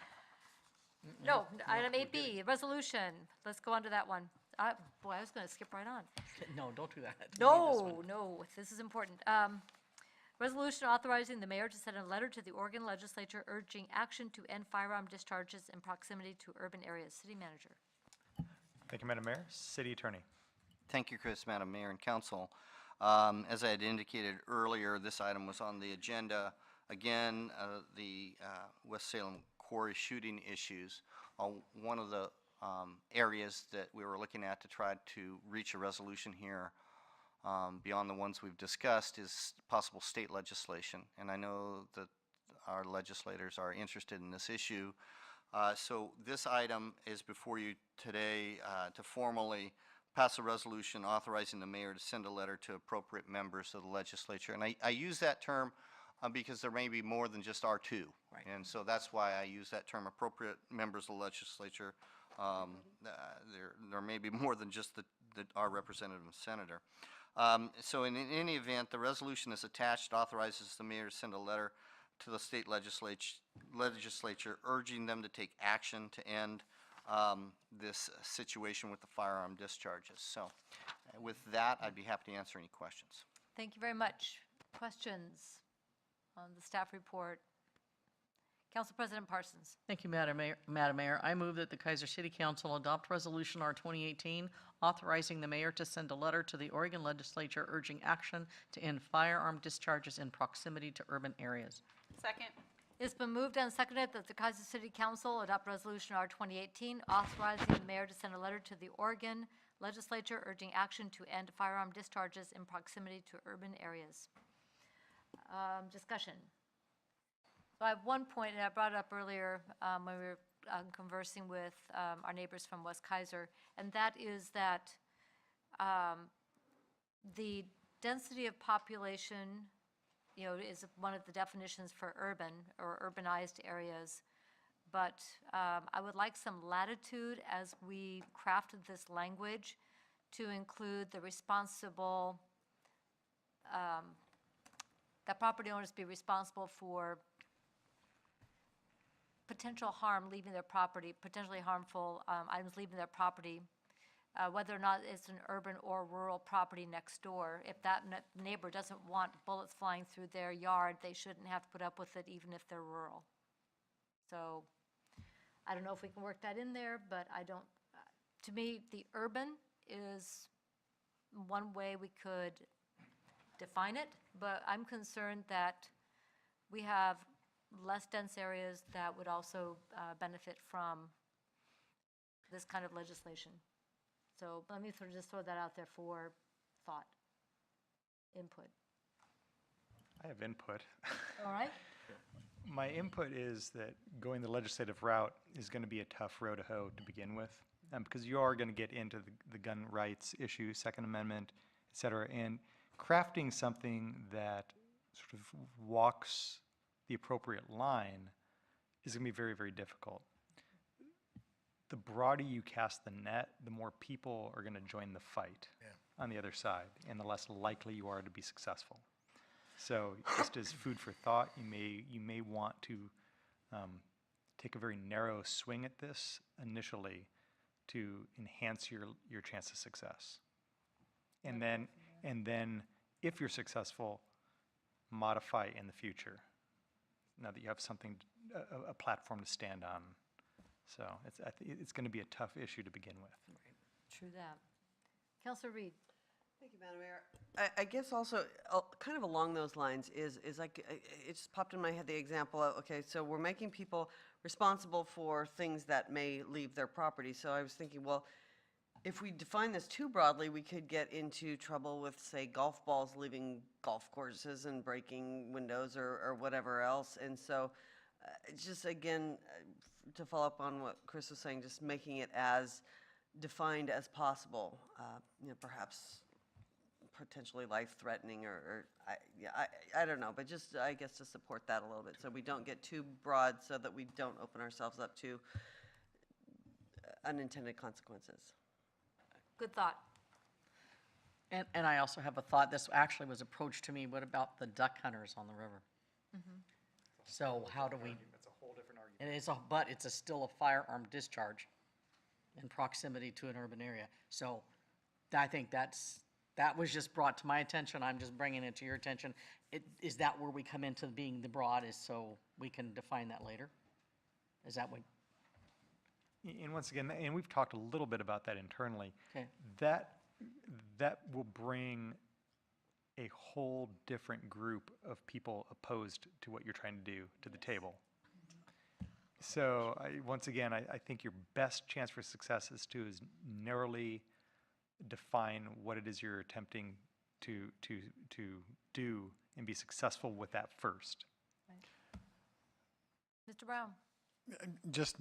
No, item 8B, resolution. Let's go on to that one. Boy, I was going to skip right on. No, don't do that. You need this No, one. no, this is important. Resolution authorizing the mayor to send a letter to the Oregon legislature urging action to end firearm discharges in proximity to urban areas. City manager. Thank you, Madam Mayor. City Attorney. Thank you, Chris, Madam Mayor and Council. As I had indicated earlier, this item was on the agenda. Again, the West Salem quarry shooting issues are one of the areas that we were looking at to try to reach a resolution here. Beyond the ones we've discussed is possible state legislation, and I know that our legislators are interested in this issue. So this item is before you today to formally pass a resolution authorizing the mayor to send a letter to appropriate members of the legislature. And I use that term because there may be more than just our two. Right. And so that's why I use that term, appropriate members of the legislature. There may be more than just our representative and senator. So in any event, the resolution is attached, authorizes the mayor to send a letter to the state legislature urging them to take action to end this situation with the firearm discharges. So with that, I'd be happy to answer any questions. Thank you very much. Questions on the staff report? Council President Parsons. Thank you, Madam Mayor. I move that the Kaiser City Council adopt Resolution R 2018, authorizing the mayor to send a letter to the Oregon legislature urging action to end firearm discharges in proximity to urban areas. Second. It's been moved and seconded that the Kaiser City Council adopt Resolution R 2018, authorizing the mayor to send a letter to the Oregon legislature urging action to end firearm discharges in proximity to urban areas. Discussion. So I have one point, and I brought it up earlier when we were conversing with our neighbors from West Kaiser, and that is that the density of population, is one of the definitions for urban or urbanized areas. But I would like some latitude as we crafted this language to include the responsible, that property owners be responsible for potential harm leaving their property, potentially harmful items leaving their property, whether or not it's an urban or rural property next door. If that neighbor doesn't want bullets flying through their yard, they shouldn't have to put up with it even if they're rural. So I don't know if we can work that in there, but I don't, to me, the urban is one way we could define it, but I'm concerned that we have less dense areas that would also benefit from this kind of legislation. So let me just throw that out there for thought, input. I have input. All right? My input is that going the legislative route is going to be a tough row to hoe to begin with, because you are going to get into the gun rights issue, Second Amendment, et cetera, and crafting something that sort of walks the appropriate line is going to be very, very difficult. The broader you cast the net, the more people are going to join the fight on the other side, and the less likely you are to be successful. So just as food for thought, you may want to take a very narrow swing at this initially to enhance your chance of success. And then if you're successful, modify in the future, now that you have something, a platform to stand on. So it's going to be a tough issue to begin with. True that. Councilor Reed. Thank you, Madam Mayor. I guess also, kind of along those lines is like, it just popped in my head the example of, okay, so we're making people responsible for things that may leave their property. So I was thinking, well, if we define this too broadly, we could get into trouble with, say, golf balls leaving golf courses and breaking windows or whatever else. And so just again, to follow up on what Chris was saying, just making it as defined as possible, perhaps potentially life-threatening I don't know, but just, I guess, to support that a little bit so we don't get too broad so that we don't open ourselves up to unintended consequences. Good thought. And I also have a thought, this actually was approached to me, what about the duck hunters on the river? So how do we? That's a whole different argument. It is, but it's still a firearm discharge in proximity to an urban area. So I think that was just brought to my attention. I'm just bringing it to your attention. Is that where we come into being the broad, is so we can define that later? Is that what? And once again, and we've talked a little bit about that internally. Okay. that will bring a whole different group of people opposed to what you're trying to do to the table. So once again, I think your best chance for success is to narrowly define what it is you're attempting to do and be successful with that first. Mr. Brown? Just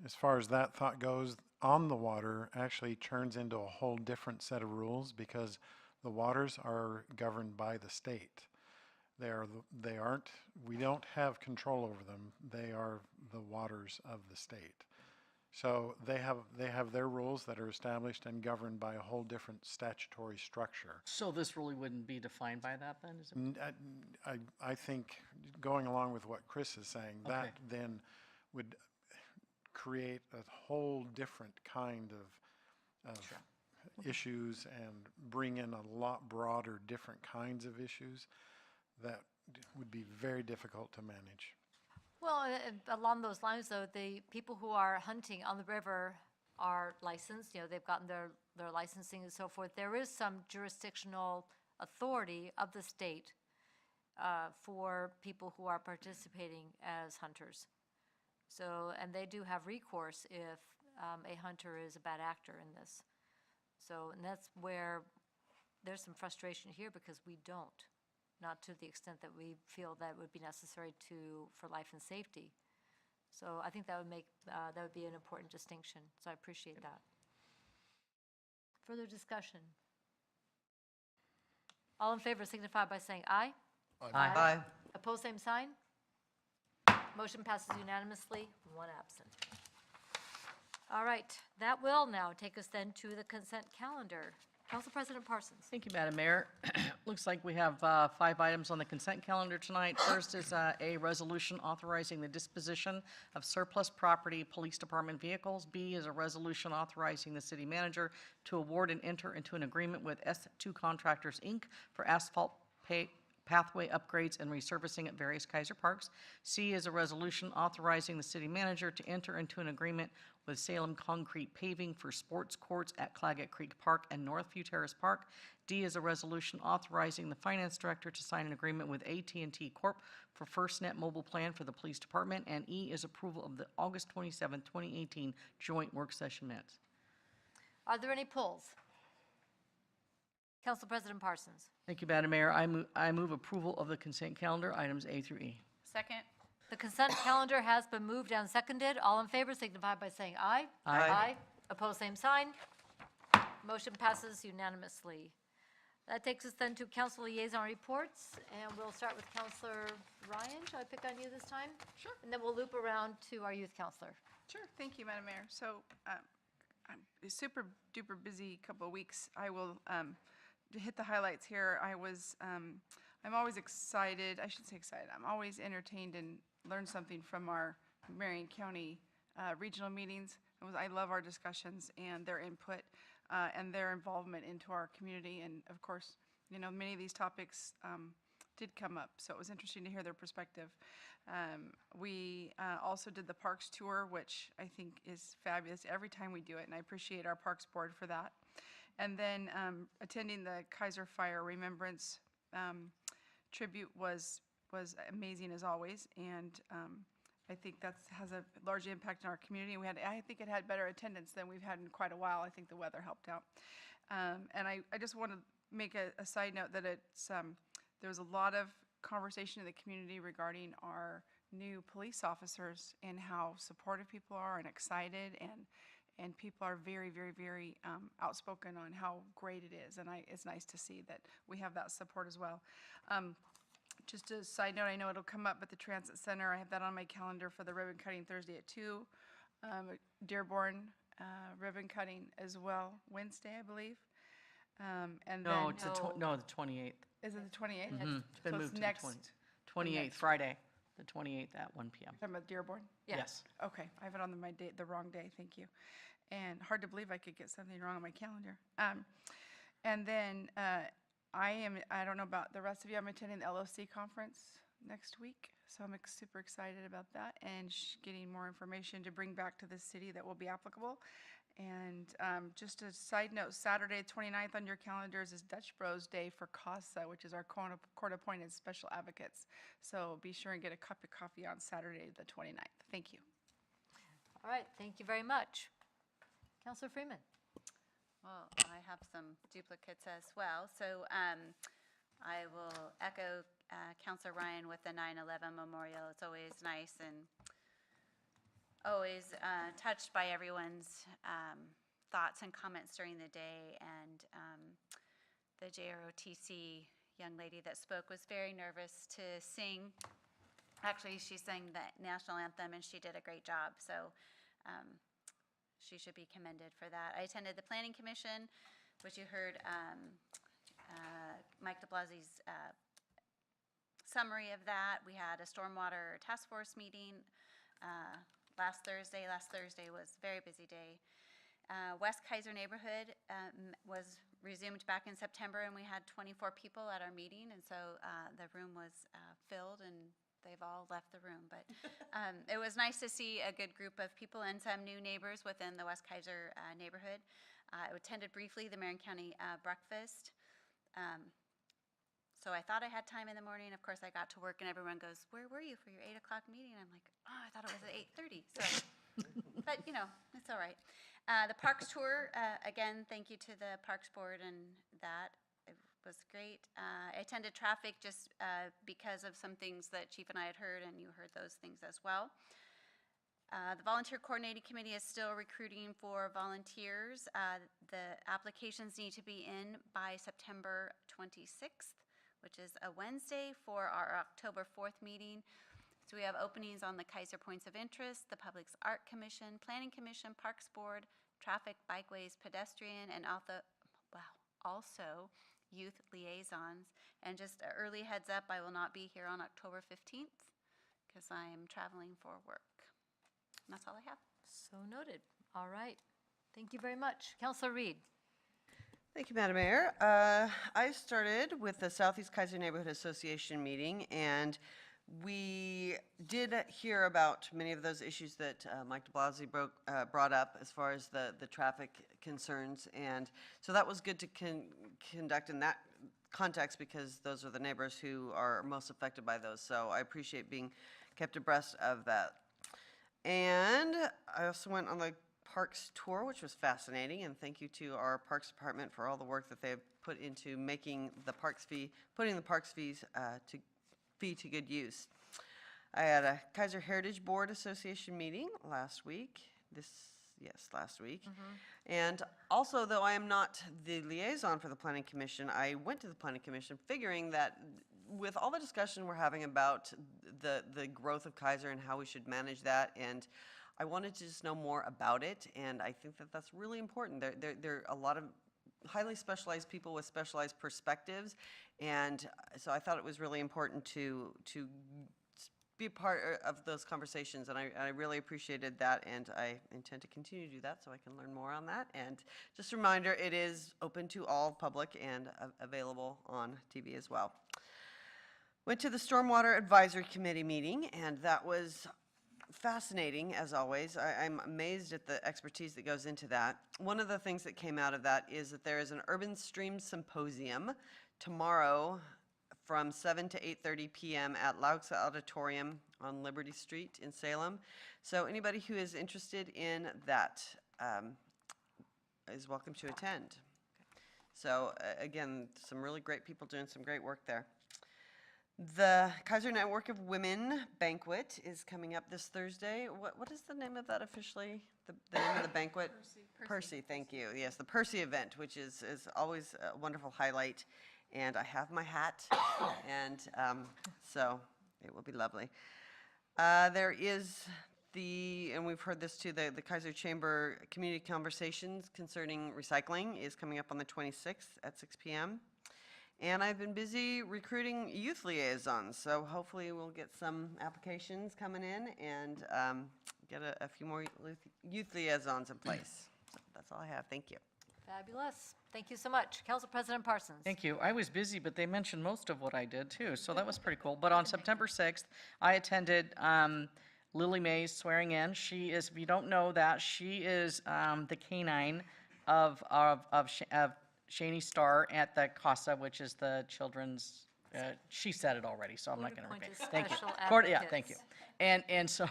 as far as that thought goes, on the water actually turns into a whole different set of rules because the waters are governed by the state. They aren't, we don't have control over them. They are the waters of the state. So they have their rules that are established and governed by a whole different statutory structure. So this really wouldn't be defined by that then? Is it? I think going along with what Chris is saying, Okay. that then would create a whole different kind of issues and bring in a lot broader, different kinds of issues that would be very difficult to manage. Well, along those lines, though, the people who are hunting on the river are licensed, they've gotten their licensing and so forth. There is some jurisdictional authority of the state for people who are participating as hunters. So, and they do have recourse if a hunter is a bad actor in this. So, and that's where there's some frustration here because we don't. Not to the extent that we feel that would be necessary for life and safety. So I think that would be an important distinction. So I appreciate that. Further discussion? All in favor signify by saying aye. Aye. Aye. Opposed, same sign. Motion passes unanimously, one absent. All right, that will now take us then to the consent calendar. Council President Parsons. Thank you, Madam Mayor. Looks like we have 5 items on the consent calendar tonight. First is a resolution authorizing the disposition of surplus property, police department vehicles. B is a resolution authorizing the city manager to award and enter into an agreement with S2 Contractors, Inc. for asphalt pathway upgrades and resurfacing at various Kaiser Parks. C is a resolution authorizing the city manager to enter into an agreement with Salem Concrete Paving for sports courts at Claggett Creek Park and Northview Terrace Park. D is a resolution authorizing the finance director to sign an agreement with AT&T Corp. for FirstNet mobile plan for the police department. And E is approval of the August 27, 2018 joint work session minutes. Are there any polls? Council President Parsons. Thank you, Madam Mayor. I move approval of the consent calendar, items A through E. Second? The consent calendar has been moved and seconded. All in favor signify by saying aye. Aye. Opposed, same sign. Motion passes unanimously. That takes us then to council liaison reports, and we'll start with Councilor Ryan. Shall I pick on you this time? Sure. And then we'll loop around to our youth counselor. Sure, thank you, Madam Mayor. So, I'm a super duper busy couple of weeks. I will to hit the highlights here. I'm always excited, I should say excited, I'm always entertained and learn something from our Marion County regional meetings. I love our discussions and their input and their involvement into our community. And of course, many of these topics did come up, so it was interesting to hear their perspective. We also did the Parks Tour, which I think is fabulous every time we do it, and I appreciate our Parks Board for that. And then attending the Kaiser Fire Remembrance tribute was amazing as always, and I think that has a large impact in our community. I think it had better attendance than we've had in quite a while. I think the weather helped out. And I just want to make a side note that there was a lot of conversation in the community regarding our new police officers and how supportive people are and excited, and people are very, very, very outspoken on how great it is. And it's nice to see that we have that support as well. Just a side note, I know it'll come up at the Transit Center. I have that on my calendar for the ribbon cutting Thursday at 2. Dearborn ribbon cutting as well, Wednesday, I believe. And No, then, it's the 28th. is it the 28th? Mhm. It's been So moved to the next- 28th, Friday, the 28th at 1 p.m. Talking about Dearborn? Yes. Okay, I have it on my date, the wrong day, thank you. And hard to believe I could get something wrong on my calendar. And then I don't know about the rest of you, I'm attending the LOC conference next week, so I'm super excited about that and getting more information to bring back to the city that will be applicable. And just a side note, Saturday, 29th on your calendars is Dutch Bros Day for CASA, which is our court-appointed special advocates. So be sure and get a cup of coffee on Saturday, the 29th. Thank you. All right, thank you very much. Counselor Freeman. Well, I have some duplicates as well. So I will echo Counselor Ryan with the 9/11 memorial. It's always nice and always touched by everyone's thoughts and comments during the day. And the JROTC young lady that spoke was very nervous to sing. Actually, she sang the national anthem and she did a great job. So she should be commended for that. I attended the Planning Commission, which you heard Mike de Blasio's summary of that. We had a stormwater task force meeting last Thursday. Last Thursday was a very busy day. West Kaiser neighborhood was resumed back in September, and we had 24 people at our meeting, and so the room was filled, and they've all left the room. But it was nice to see a good group of people and some new neighbors within the West Kaiser neighborhood. I attended briefly the Marion County breakfast. So I thought I had time in the morning. Of course, I got to work, and everyone goes, "Where were you for your 8 o'clock meeting?" I'm like, "Oh, I thought it was at 8:30." So, but you know, it's all right. The Parks tour, again, thank you to the Parks Board and that. It was great. I attended traffic just because of some things that Chief and I had heard, and you heard those things as well. The Volunteer Coordinating Committee is still recruiting for volunteers. The applications need to be in by September 26th, which is a Wednesday, for our October 4th meeting. So we have openings on the Kaiser Points of Interest, the Public Art Commission, Planning Commission, Parks Board, Traffic, Bikeways, Pedestrian, and also Youth Liaisons. And just an early heads up, I will not be here on October 15th because I am traveling for work. And that's all I have. So noted. All right. Thank you very much. Counselor Reed. Thank you, Madam Mayor. I started with the Southeast Kaiser Neighborhood Association meeting, and we did hear about many of those issues that Mike de Blasio brought up as far as the traffic concerns. And so that was good to conduct in that context because those are the neighbors who are most affected by those. So I appreciate being kept abreast of that. And I also went on the Parks tour, which was fascinating, and thank you to our Parks Department for all the work that they've put into making the parks fee, putting the parks fees to good use. I had a Kaiser Heritage Board Association meeting last week. Last week. And also, though I am not the liaison for the Planning Commission, I went to the Planning Commission figuring that with all the discussion we're having about the growth of Kaiser and how we should manage that, and I wanted to just know more about it, and I think that that's really important. There are a lot of highly specialized people with specialized perspectives, and so I thought it was really important to be a part of those conversations, and I really appreciated that, and I intend to continue to do that so I can learn more on that. And just a reminder, it is open to all public and available on TV as well. Went to the Stormwater Advisory Committee meeting, and that was fascinating, as always. I'm amazed at the expertise that goes into that. One of the things that came out of that is that there is an Urban Stream Symposium tomorrow from 7 to 8:30 p.m. at Laux Auditorium on Liberty Street in Salem. So anybody who is interested in that is welcome to attend. So again, some really great people doing some great work there. The Kaiser Network of Women banquet is coming up this Thursday. What is the name of that officially? The name of the banquet? Percy, thank you. Yes, the Percy event, which is always a wonderful highlight. And I have my hat, and so it will be lovely. There is and we've heard this too, the Kaiser Chamber Community Conversations concerning recycling is coming up on the 26th at 6 p.m. And I've been busy recruiting youth liaisons, so hopefully we'll get some applications coming in and get a few more youth liaisons in place. So that's all I have. Thank you. Fabulous. Thank you so much. Council President Parsons. Thank you. I was busy, but they mentioned most of what I did too, so that was pretty cool. But on September 6th, I attended Lily Mays swearing in. She is, if you don't know that, she is the canine of Shani Starr at the CASA, which is the children's, she said it already, so I'm not going to repeat. Court-appointed Thank you. special Yeah, thank you. advocates. And so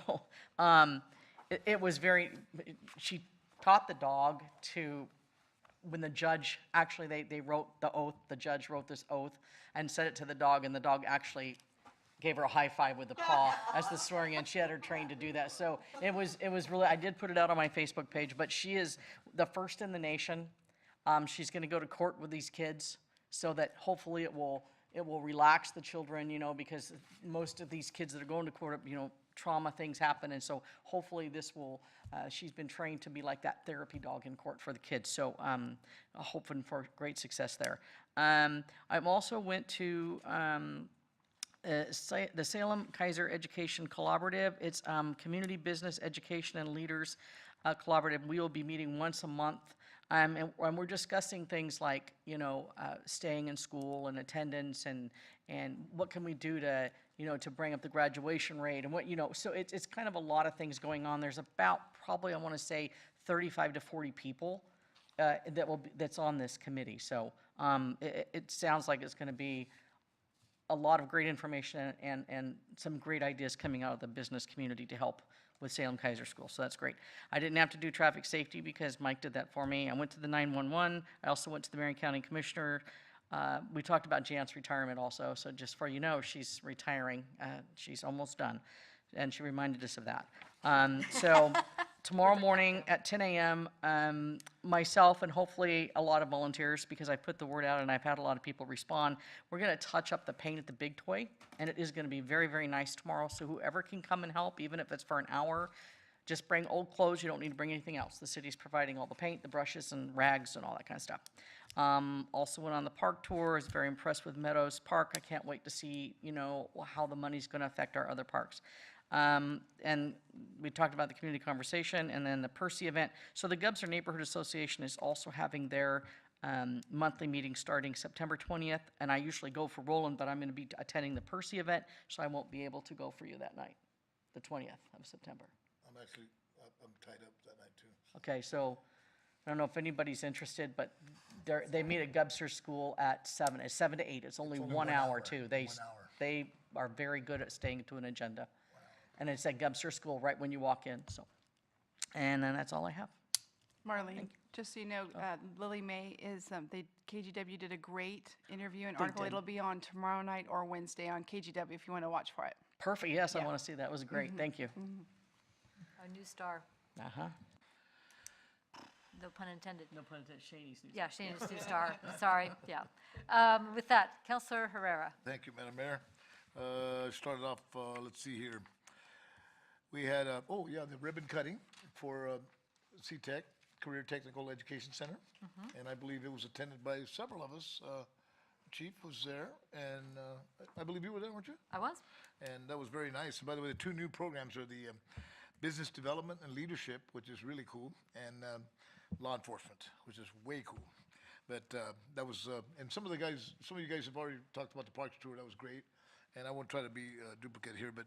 it was very, she taught the dog to, when the judge, actually, they wrote the oath, the judge wrote this oath and said it to the dog, and the dog actually gave her a high five with the paw as the swearing in. She had her trained to do that. So it was really, I did put it out on my Facebook page, but she is the first in the nation. She's going to go to court with these kids so that hopefully it will relax the children, you know, because most of these kids that are going to court, you know, trauma things happen. And so hopefully this will, she's been trained to be like that therapy dog in court for the kids. So hoping for great success there. I also went to the Salem Kaiser Education Collaborative. It's Community Business Education and Leaders Collaborative. We will be meeting once a month. And we're discussing things like, you know, staying in school and attendance and what can we do to, you know, to bring up the graduation rate and what, you know, so it's kind of a lot of things going on. There's about probably, I want to say, 35 to 40 people that's on this committee. So it sounds like it's going to be a lot of great information and some great ideas coming out of the business community to help with Salem Kaiser School, so that's great. I didn't have to do traffic safety because Mike did that for me. I went to the 911. I also went to the Marion County Commissioner. We talked about Jan's retirement also, so just for you know, she's retiring. She's almost done, and she reminded us of that. So tomorrow morning at 10 a.m., myself and hopefully a lot of volunteers, because I put the word out and I've had a lot of people respond, we're going to touch up the paint at the Big Toy, and it is going to be very, very nice tomorrow. So whoever can come and help, even if it's for an hour, just bring old clothes. You don't need to bring anything else. The city's providing all the paint, the brushes, and rags, and all that kind of stuff. Also went on the park tour. I was very impressed with Meadows Park. I can't wait to see, you know, how the money's going to affect our other parks. And we talked about the community conversation and then the Percy event. So the Gubser Neighborhood Association is also having their monthly meeting starting September 20th. And I usually go for Roland, but I'm going to be attending the Percy event, so I won't be able to go for you that night, the 20th of September. I'm tied up that night too. Okay, so I don't know if anybody's interested, but they meet at Gubser School at 7. It's 7 to 8. It's only 1 hour too. They are very good at staying to an agenda. And it's at Gubser School right when you walk in, so. And then that's all I have. Marlene, just so you know, Lily May is, KGW did a great interview and They article. did. It'll be on tomorrow night or Wednesday on KGW if you want to watch for it. Perfect, yes, I Yeah. want to see that. It was great, thank you. Our new star, Uh-huh. no pun intended. No pun intended, Shane's new. Yeah, Shane's new star, sorry, yeah. With that, Councilor Herrera. Thank you, Madam Mayor. Started off, let's see here. We had, the ribbon cutting for CTEC, Career Technical Education Center. And I believe it was attended by several of us. Chief was there, and I believe you were there, weren't you? I was. And that was very nice. And by the way, the two new programs are the Business Development and Leadership, which is really cool, and Law Enforcement, which is way cool. But that was, and some of you guys have already talked about the Parks Tour. That was great. And I won't try to be a duplicate here, but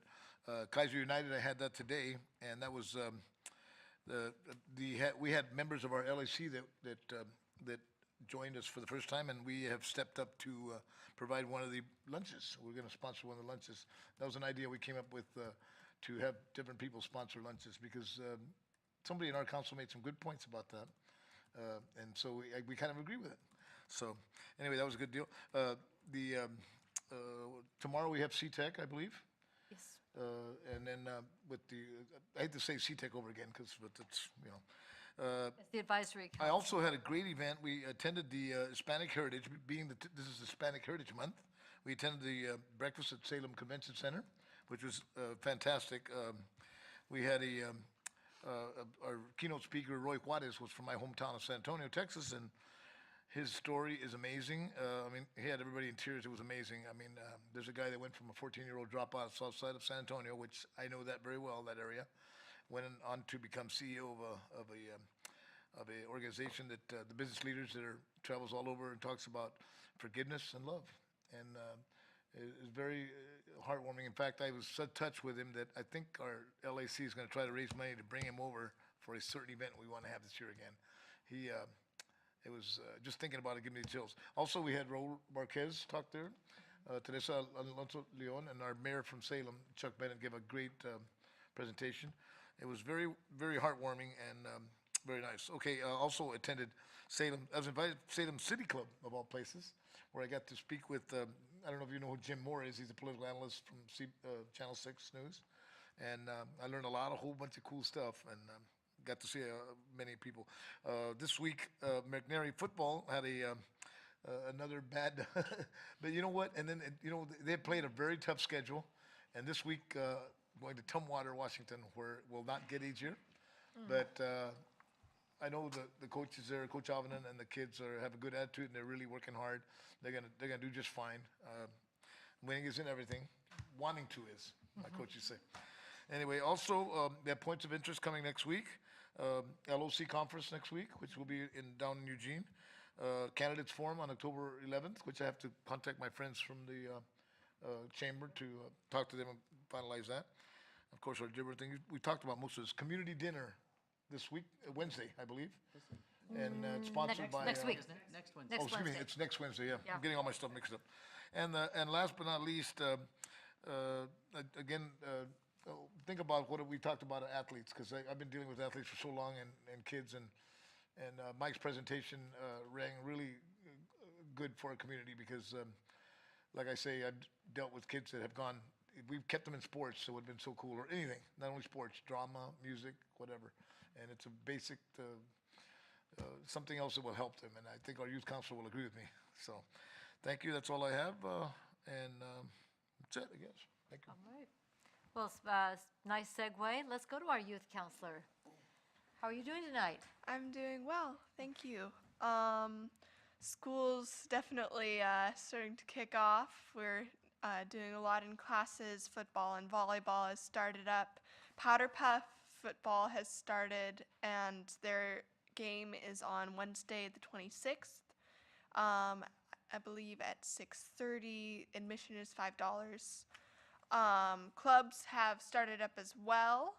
Kaiser United, I had that today, and that was we had members of our LAC that joined us for the first time, and we have stepped up to provide one of the lunches. We're going to sponsor one of the lunches. That was an idea we came up with to have different people sponsor lunches because somebody in our council made some good points about that, and so we kind of agree with it. So anyway, that was a good deal. Tomorrow we have CTEC, I believe. Yes. And then with I hate to say CTEC over again, but it's, you know. It's the advisory I council. also had a great event. We attended the Hispanic Heritage, being this is Hispanic Heritage Month. We attended the breakfast at Salem Convention Center, which was fantastic. We had our keynote speaker, Roy Juarez, was from my hometown of San Antonio, Texas, and his story is amazing. I mean, he had everybody in tears. It was amazing. I mean, there's a guy that went from a 14-year-old dropout south side of San Antonio, which I know that very well, that area, went on to become CEO of a organization that the business leaders that travels all over and talks about forgiveness and love. is very heartwarming. In fact, I was so touched with him that I think our LAC is going to try to raise money to bring him over for a certain event we want to have this year again. It was just thinking about it, giving me chills. Also, we had Raul Marquez talk there, Teresa Alonso Leon, and our mayor from Salem, Chuck Bennett, gave a great presentation. It was very, very heartwarming and very nice. Okay, also attended Salem. I was invited to Salem City Club, of all places, where I got to speak with, I don't know if you know who Jim Moore is. He's a political analyst from Channel 6 News. And I learned a whole bunch of cool stuff, and got to see many people. This week, McNary football had another bad, but you know what? And then, they played a very tough schedule. And this week, going to Tumwater, Washington, where it will not get easier. But I know the coaches there, Coach Alvanen and the kids have a good attitude, and they're really working hard. They're gonna do just fine. Winning isn't everything. Wanting to is, my coaches say. Anyway, also, we have points of interest coming next week. LOC conference next week, which will be down in Eugene. Candidates forum on October 11th, which I have to contact my friends from the chamber to talk to them and finalize that. Of course, our Gibber thing, we talked about most of this. Community dinner this week, Wednesday, I believe. And it's sponsored by... Next week. Next Wednesday. Oh, excuse me, it's next Wednesday, yeah. I'm getting all my stuff mixed up. And last but not least, again, think about what we talked about athletes, because I've been dealing with athletes for so long and kids, and Mike's presentation rang really good for our community because, like I say, I've dealt with kids that have gone, we've kept them in sports, so it would have been so cool, or anything, not only sports, drama, music, whatever. And it's a basic, something else that will help them, and I think our youth council will agree with me. So, thank you, that's all I have, and that's it, I guess. Thank you. All right. Well, nice segue. Let's go to our youth counselor. How are you doing tonight? I'm doing well, thank you. School's definitely starting to kick off. We're doing a lot in classes. Football and volleyball has started up. Powder Puff football has started, and their game is on Wednesday the 26th. I believe at 6:30. Admission is $5. Clubs have started up as well.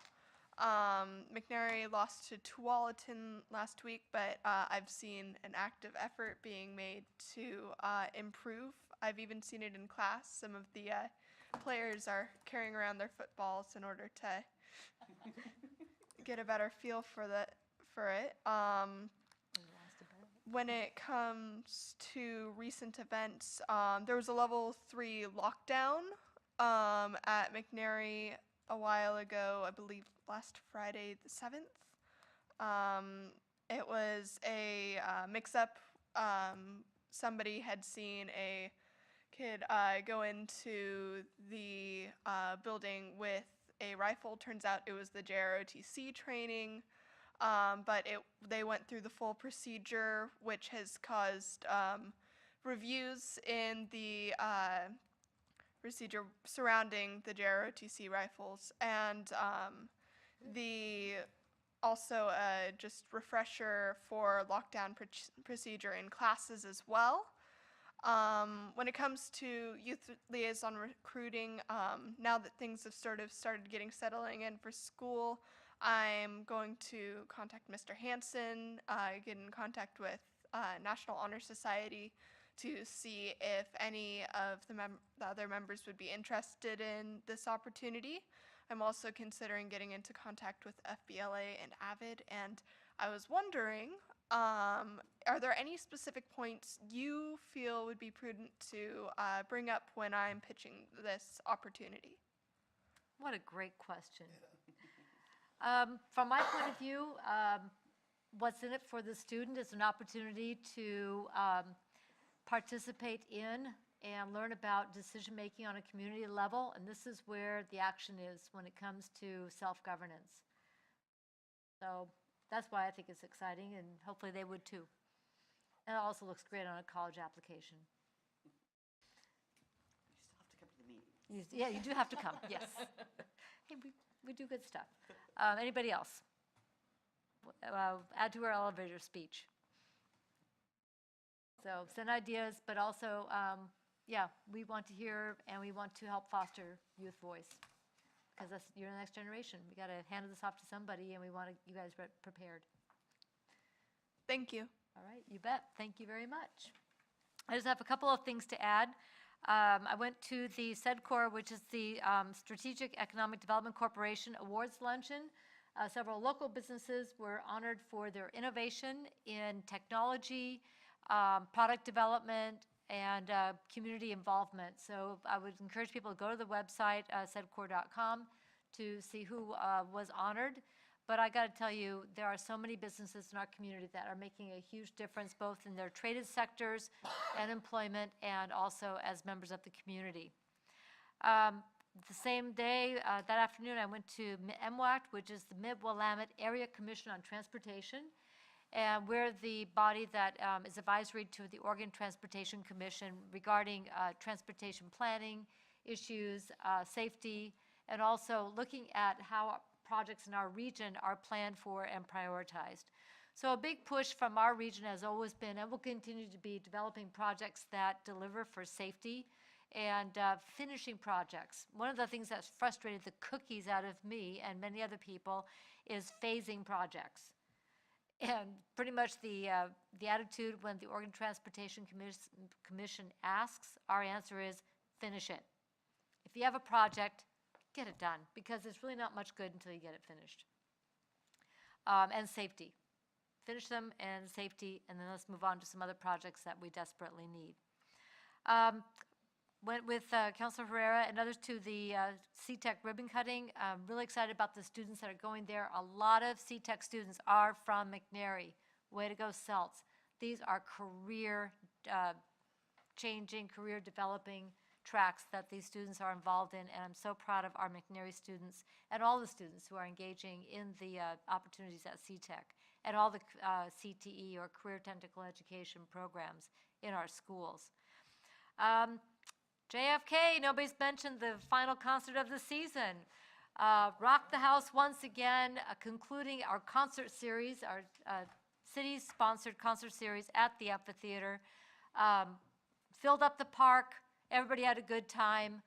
McNary lost to Tualatin last week, but I've seen an active effort being made to improve. I've even seen it in class. Some of the players are carrying around their footballs in order to get a better feel for it. When it comes to recent events, there was a level 3 lockdown at McNary a while ago, I believe last Friday the 7th. It was a mix-up. Somebody had seen a kid go into the building with a rifle. Turns out it was the JROTC training, but they went through the full procedure, which has caused reviews in the procedure surrounding the JROTC rifles, and also just refresher for lockdown procedure in classes as well. When it comes to youth liaison recruiting, now that things have started settling in for school, I'm going to contact Mr. Hansen, get in contact with National Honor Society to see if any of the other members would be interested in this opportunity. I'm also considering getting into contact with FBLA and AVID, and I was wondering, are there any specific points you feel would be prudent to bring up when I'm pitching this opportunity? What a great question. From my point of view, what's in it for the student is an opportunity to participate in and learn about decision-making on a community level, and this is where the action is when it comes to self-governance. So that's why I think it's exciting, and hopefully they would too. And it also looks great on a college application. You still have to come to the meeting. Yeah, you do have to come, yes. Hey, we do good stuff. Anybody else? Add to our elevator speech. So send ideas, but also yeah, we want to hear and we want to help foster youth voice. Because that's, you're the next generation. We got to hand this off to somebody and we want you guys prepared. Thank you. All right, you bet. Thank you very much. I just have a couple of things to add. I went to the SEDCOR, which is the Strategic Economic Development Corporation Awards Luncheon. Several local businesses were honored for their innovation in technology, product development, and community involvement. So I would encourage people to go to the website, sedcor.com, to see who was honored. But I got to tell you, there are so many businesses in our community that are making a huge difference, both in their traded sectors and employment, and also as members of the community. The same day, that afternoon, I went to MWAC, which is the Mid-Willamette Area Commission on Transportation. And we're the body that is advisory to the Oregon Transportation Commission regarding transportation planning issues, safety, and also looking at how projects in our region are planned for and prioritized. So a big push from our region has always been, and will continue to be, developing projects that deliver for safety and finishing projects. One of the things that's frustrated the cookies out of me and many other people is phasing projects. And pretty much the attitude when the Oregon Transportation Commission asks, our answer is finish it. If you have a project, get it done, because it's really not much good until you get it finished. And safety. Finish them and safety, and then let's move on to some other projects that we desperately need. Went with Councilor Herrera and others to the CTEC ribbon cutting. I'm really excited about the students that are going there. A lot of CTEC students are from McNary. Way to go, CELTS. These are career changing, career developing tracks that these students are involved in, and I'm so proud of our McNary students and all the students who are engaging in the opportunities at CTEC and all the CTE or career technical education programs in our schools. JFK, nobody's mentioned the final concert of the season. Rock the House once again, concluding our concert series, our city-sponsored concert series at the amphitheater. Filled up the park. Everybody had a good time.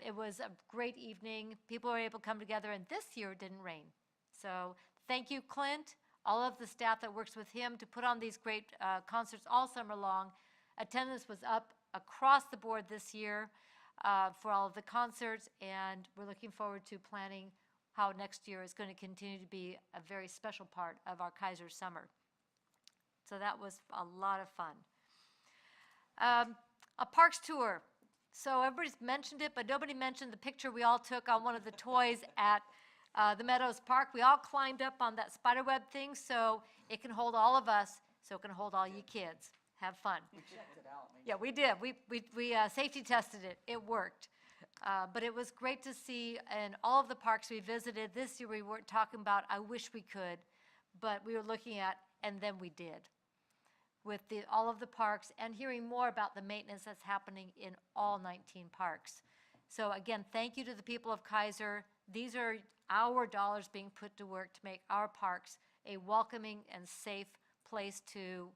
It was a great evening. People were able to come together, and this year it didn't rain. So thank you, Clint, all of the staff that works with him to put on these great concerts all summer long. Attendance was up across the board this year for all of the concerts, and we're looking forward to planning how next year is going to continue to be a very special part of our Kaiser summer. So that was a lot of fun. A parks tour. So everybody's mentioned it, but nobody mentioned the picture we all took on one of the toys at the Meadows Park. We all climbed up on that spiderweb thing so it can hold all of us, so it can hold all you kids. Have fun. We checked it out. Yeah, we did. We safety tested it. It worked. But it was great to see in all of the parks we visited. This year we weren't talking about, I wish we could, but we were looking at, and then we did, with all of the parks and hearing more about the maintenance that's happening in all 19 parks. So again, thank you to the people of Kaiser. These are our dollars being put to work to make our parks a welcoming and safe place to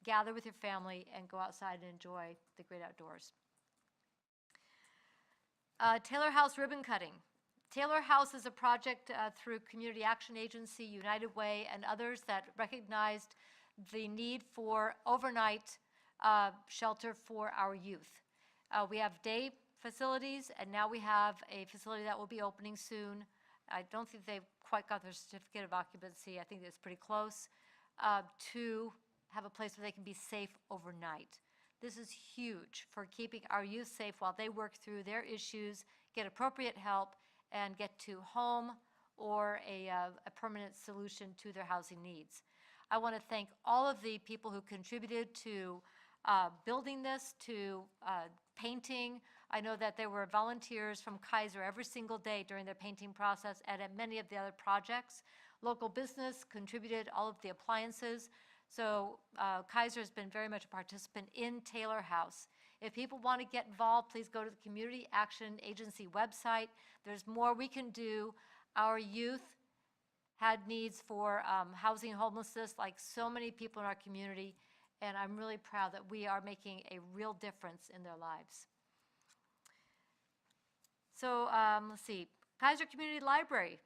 gather with your family and go outside and enjoy the great outdoors. Taylor House ribbon cutting. Taylor House is a project through Community Action Agency, United Way, and others that recognized the need for overnight shelter for our youth. We have day facilities, and now we have a facility that will be opening soon. I don't think they've quite got their certificate of occupancy. I think it's pretty close to have a place where they can be safe overnight. This is huge for keeping our youth safe while they work through their issues, get appropriate help, and get to home or a permanent solution to their housing needs. I want to thank all of the people who contributed to building this, to painting. I know that there were volunteers from Kaiser every single day during their painting process and at many of the other projects. Local business contributed all of the appliances. So Kaiser has been very much a participant in Taylor House. If people want to get involved, please go to the Community Action Agency website. There's more we can do. Our youth had needs for housing homelessness, like so many people in our community, and I'm really proud that we are making a real difference in their lives. So let's see, Kaiser Community Library.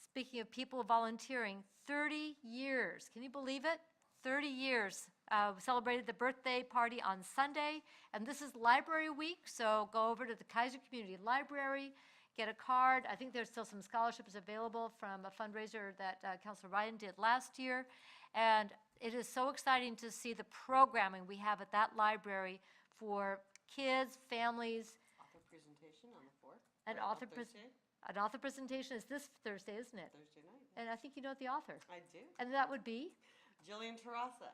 Speaking of people volunteering, 30 years. Can you believe it? 30 years. We celebrated the birthday party on Sunday, and this is Library Week, so go over to the Kaiser Community Library, get a card. I think there's still some scholarships available from a fundraiser that Councilor Ryan did last year, and it is so exciting to see the programming we have at that library for kids, families. Author presentation on the 4th. An author presentation is this Thursday, isn't it? Thursday night. And I think you know the author. I do. And that would be? Jillian Terrassa.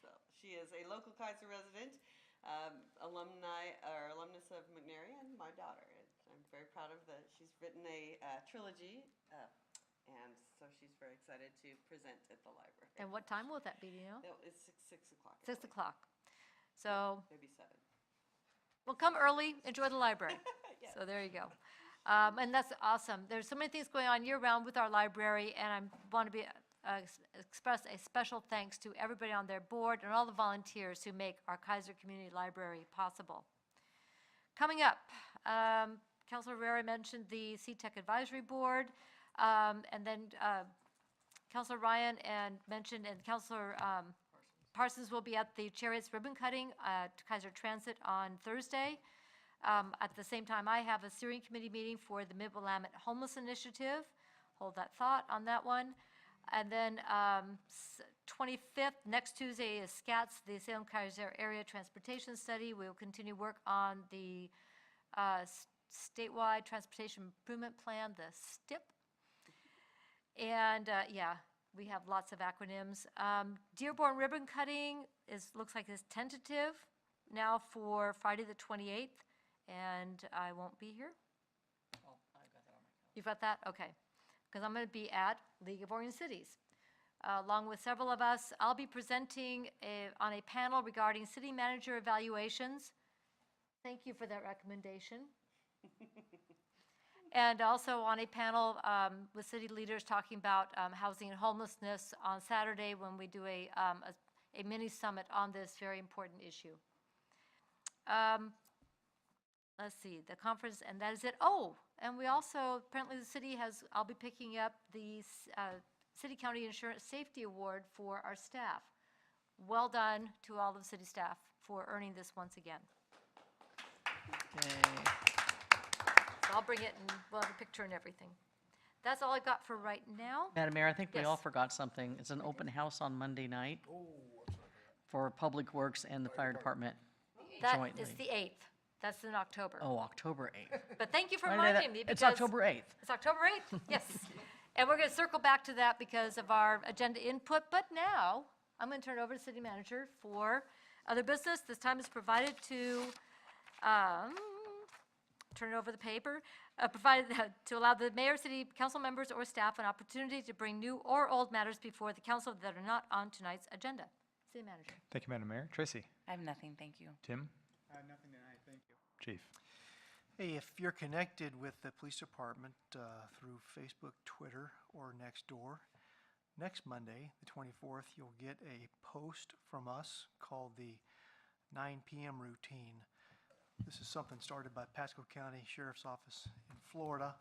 So she is a local Kaiser resident, alumnus of McNary, and my daughter. I'm very proud of that. She's written a trilogy, and so she's very excited to present at the library. And what time will that be, do you know? It's 6 o'clock. 6 o'clock. So, Maybe 7. well, come early, enjoy the library. Yes. So there you go. And that's awesome. There's so many things going on year-round with our library, and I want to express a special thanks to everybody on their board and all the volunteers who make our Kaiser Community Library possible. Coming up, Councilor Herrera mentioned the CTEC Advisory Board, and then Councilor Ryan mentioned, and Councilor Parsons will be at the Chariots ribbon cutting at Kaiser Transit on Thursday. At the same time, I have a steering committee meeting for the Mid-Willamette Homeless Initiative. Hold that thought on that one. And then 25th, next Tuesday, is SCATS, the Salem-Kaiser Area Transportation Study. We will continue work on the statewide Transportation Improvement Plan, the STIP. And yeah, we have lots of acronyms. Dearborn ribbon cutting looks like it's tentative now for Friday the 28th, and I won't be here. Oh, I got that on my calendar. You've got that? Okay. Because I'm going to be at League of Oregon Cities. Along with several of us, I'll be presenting on a panel regarding city manager evaluations. Thank you for that recommendation. And also on a panel with city leaders talking about housing and homelessness on Saturday when we do a mini summit on this very important issue. Let's see, the conference, and that is it. Oh, and we also, apparently the city I'll be picking up the City County Insurance Safety Award for our staff. Well done to all the city staff for earning this once again. So I'll bring it and we'll have a picture and everything. That's all I got for right now. Madam Mayor, I think we all Yes. forgot something. It's an open house on Monday night for Public Works and the Fire Department That jointly. is the 8th. That's in October. Oh, October 8th. But thank you for Why did I- reminding me. It's because October 8th. It's October 8th, yes. And we're going to circle back to that because of our agenda input. But now, I'm going to turn it over to City Manager for other business. This time is provided to, turn it over the paper, provided to allow the mayor, city council members, or staff an opportunity to bring new or old matters before the council that are not on tonight's agenda. City Manager. Thank you, Madam Mayor. Tracy? I have nothing, thank you. Tim? Nothing tonight, thank you. Chief? Hey, if you're connected with the police department through Facebook, Twitter, or Nextdoor, next Monday, the 24th, you'll get a post from us called the 9 p.m. routine. This is something started by Pasco County Sheriff's Office in Florida.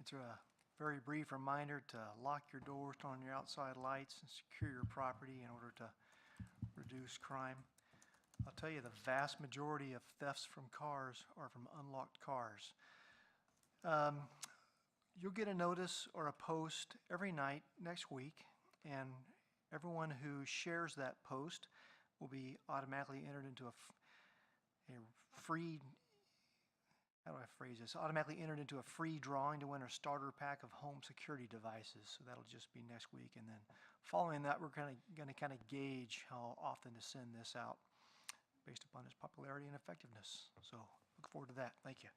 It's a very brief reminder to lock your doors, turn on your outside lights, and secure your property in order to reduce crime. I'll tell you, the vast majority of thefts from cars are from unlocked cars. You'll get a notice or a post every night next week, and everyone who shares that post will be automatically entered into a free, how do I phrase this? Automatically entered into a free drawing to win a starter pack of home security devices. So that'll just be next week. And then following that, we're going to kind of gauge how often to send this out based upon its popularity and effectiveness. So look forward to that. Thank you.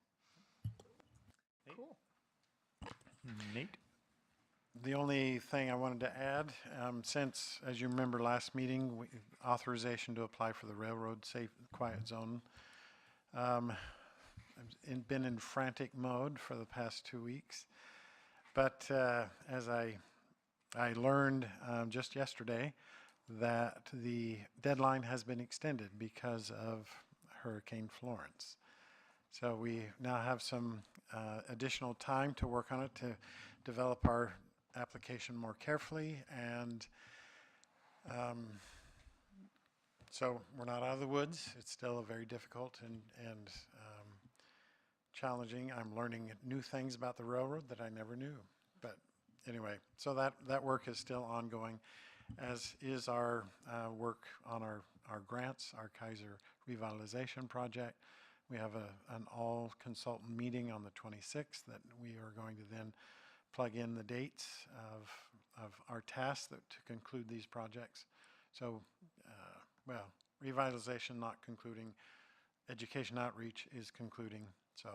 Cool. Nate? The only thing I wanted to add, since, as you remember last meeting, authorization to apply for the Railroad Safe Quiet Zone. I've been in frantic mode for the past 2 weeks. But as I learned just yesterday, that the deadline has been extended because of Hurricane Florence. So we now have some additional time to work on it, to develop our application more carefully, and so we're not out of the woods. It's still a very difficult and challenging. I'm learning new things about the railroad that I never knew. But anyway, so that work is still ongoing, as is our work on our grants, our Kaiser Revitalization Project. We have an all-consultant meeting on the 26th that we are going to then plug in the dates of our tasks to conclude these projects. So, well, revitalization not concluding, education outreach is concluding. So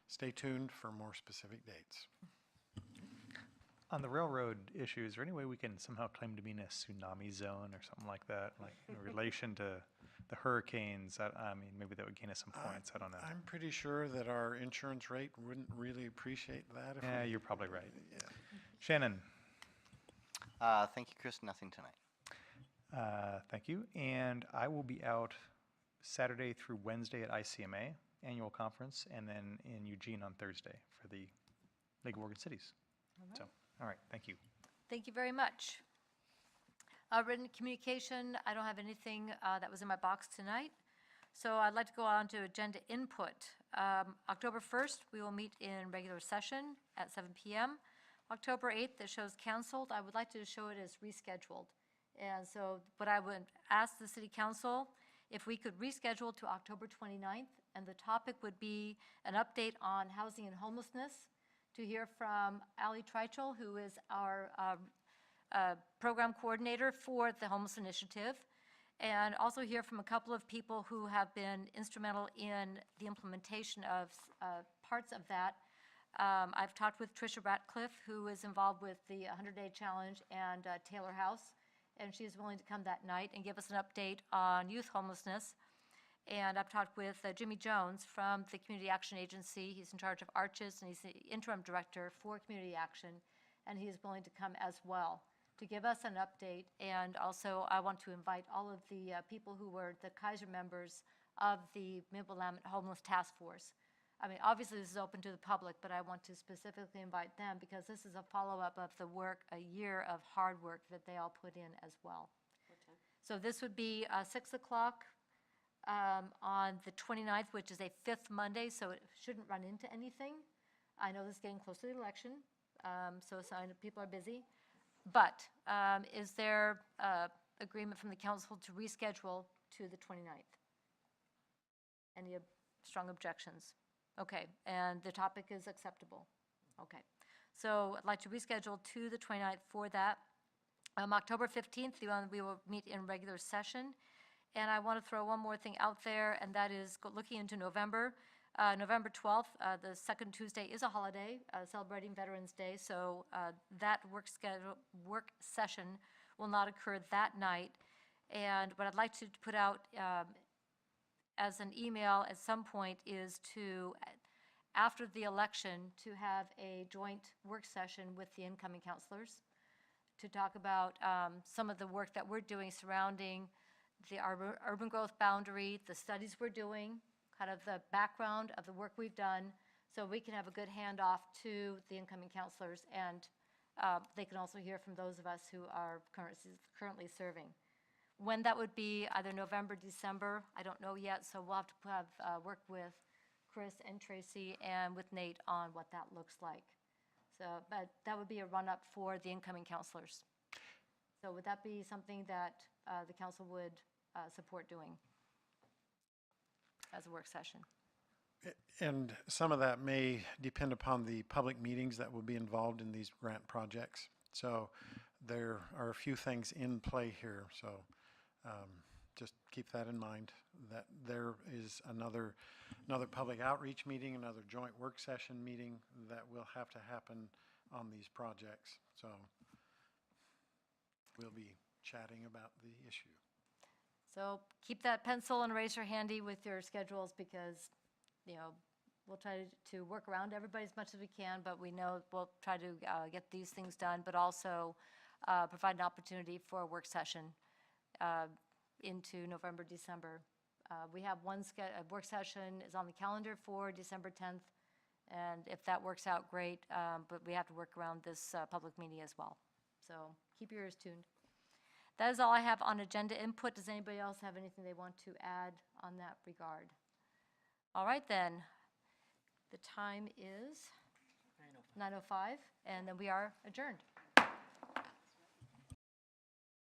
stay tuned for more specific dates. On the railroad issue, is there any way we can somehow claim to be in a tsunami zone or something like that, like in relation to the hurricanes? I mean, maybe that would gain us some points. I don't know. I'm pretty sure that our insurance rate wouldn't really appreciate that. If Yeah, we- you're probably right. Yeah. Shannon? Thank you, Chris. Nothing tonight. Thank you. And I will be out Saturday through Wednesday at ICMA annual conference, and then in Eugene on Thursday for the League of Oregon Cities. So, all right, thank you. Thank you very much. Written communication, I don't have anything that was in my box tonight. So I'd like to go on to agenda input. October 1st, we will meet in regular session at 7 p.m. October 8th, it shows canceled. I would like to show it as rescheduled. And so what I would ask the city council, if we could reschedule to October 29th, and the topic would be an update on housing and homelessness, to hear from Ali Treichel, who is our program coordinator for the Homeless Initiative, and also hear from a couple of people who have been instrumental in the implementation of parts of that. I've talked with Tricia Ratcliffe, who is involved with the 100-Day Challenge, and Taylor House, and she is willing to come that night and give us an update on youth homelessness. And I've talked with Jimmy Jones from the Community Action Agency. He's in charge of Arches, and he's the interim director for Community Action, and he is willing to come as well to give us an update. And also, I want to invite all of the people who were the Kaiser members of the Mid-Willamette Homeless Task Force. I mean, obviously, this is open to the public, but I want to specifically invite them because this is a follow-up of the work, a year of hard work that they all put in as well. So this would be 6 o'clock on the 29th, which is a fifth Monday, so it shouldn't run into anything. I know this is getting close to the election, so I know people are busy. But is there agreement from the council to reschedule to the 29th? Any strong objections? Okay, and the topic is acceptable. Okay, so I'd like to reschedule to the 29th for that. October 15th, we will meet in regular session. And I want to throw one more thing out there, and that is looking into November. November 12th, the second Tuesday, is a holiday, celebrating Veterans Day, so that work session will not occur that night. And what I'd like to put out as an email at some point is to, after the election, to have a joint work session with the incoming counselors to talk about some of the work that we're doing surrounding the urban growth boundary, the studies we're doing, kind of the background of the work we've done, so we can have a good handoff to the incoming counselors, and they can also hear from those of us who are currently serving. When that would be, either November, December, I don't know yet, so we'll have to work with Chris and Tracy and with Nate on what that looks like. So, but that would be a run-up for the incoming counselors. So would that be something that the council would support doing as a work session? And some of that may depend upon the public meetings that will be involved in these grant projects. So there are a few things in play here. So just keep that in mind, that there is another public outreach meeting, another joint work session meeting that will have to happen on these projects. So we'll be chatting about the issue. So keep that pencil and eraser handy with your schedules, because, you know, we'll try to work around everybody as much as we can, but we know we'll try to get these things done, but also provide an opportunity for a work session into November, December. We have a work session is on the calendar for December 10th, and if that works out, great, but we have to work around this public meeting as well. So keep your ears tuned. That is all I have on agenda input. Does anybody else have anything they want to add on that regard? All right, then. The time is 9:05, and then we are adjourned.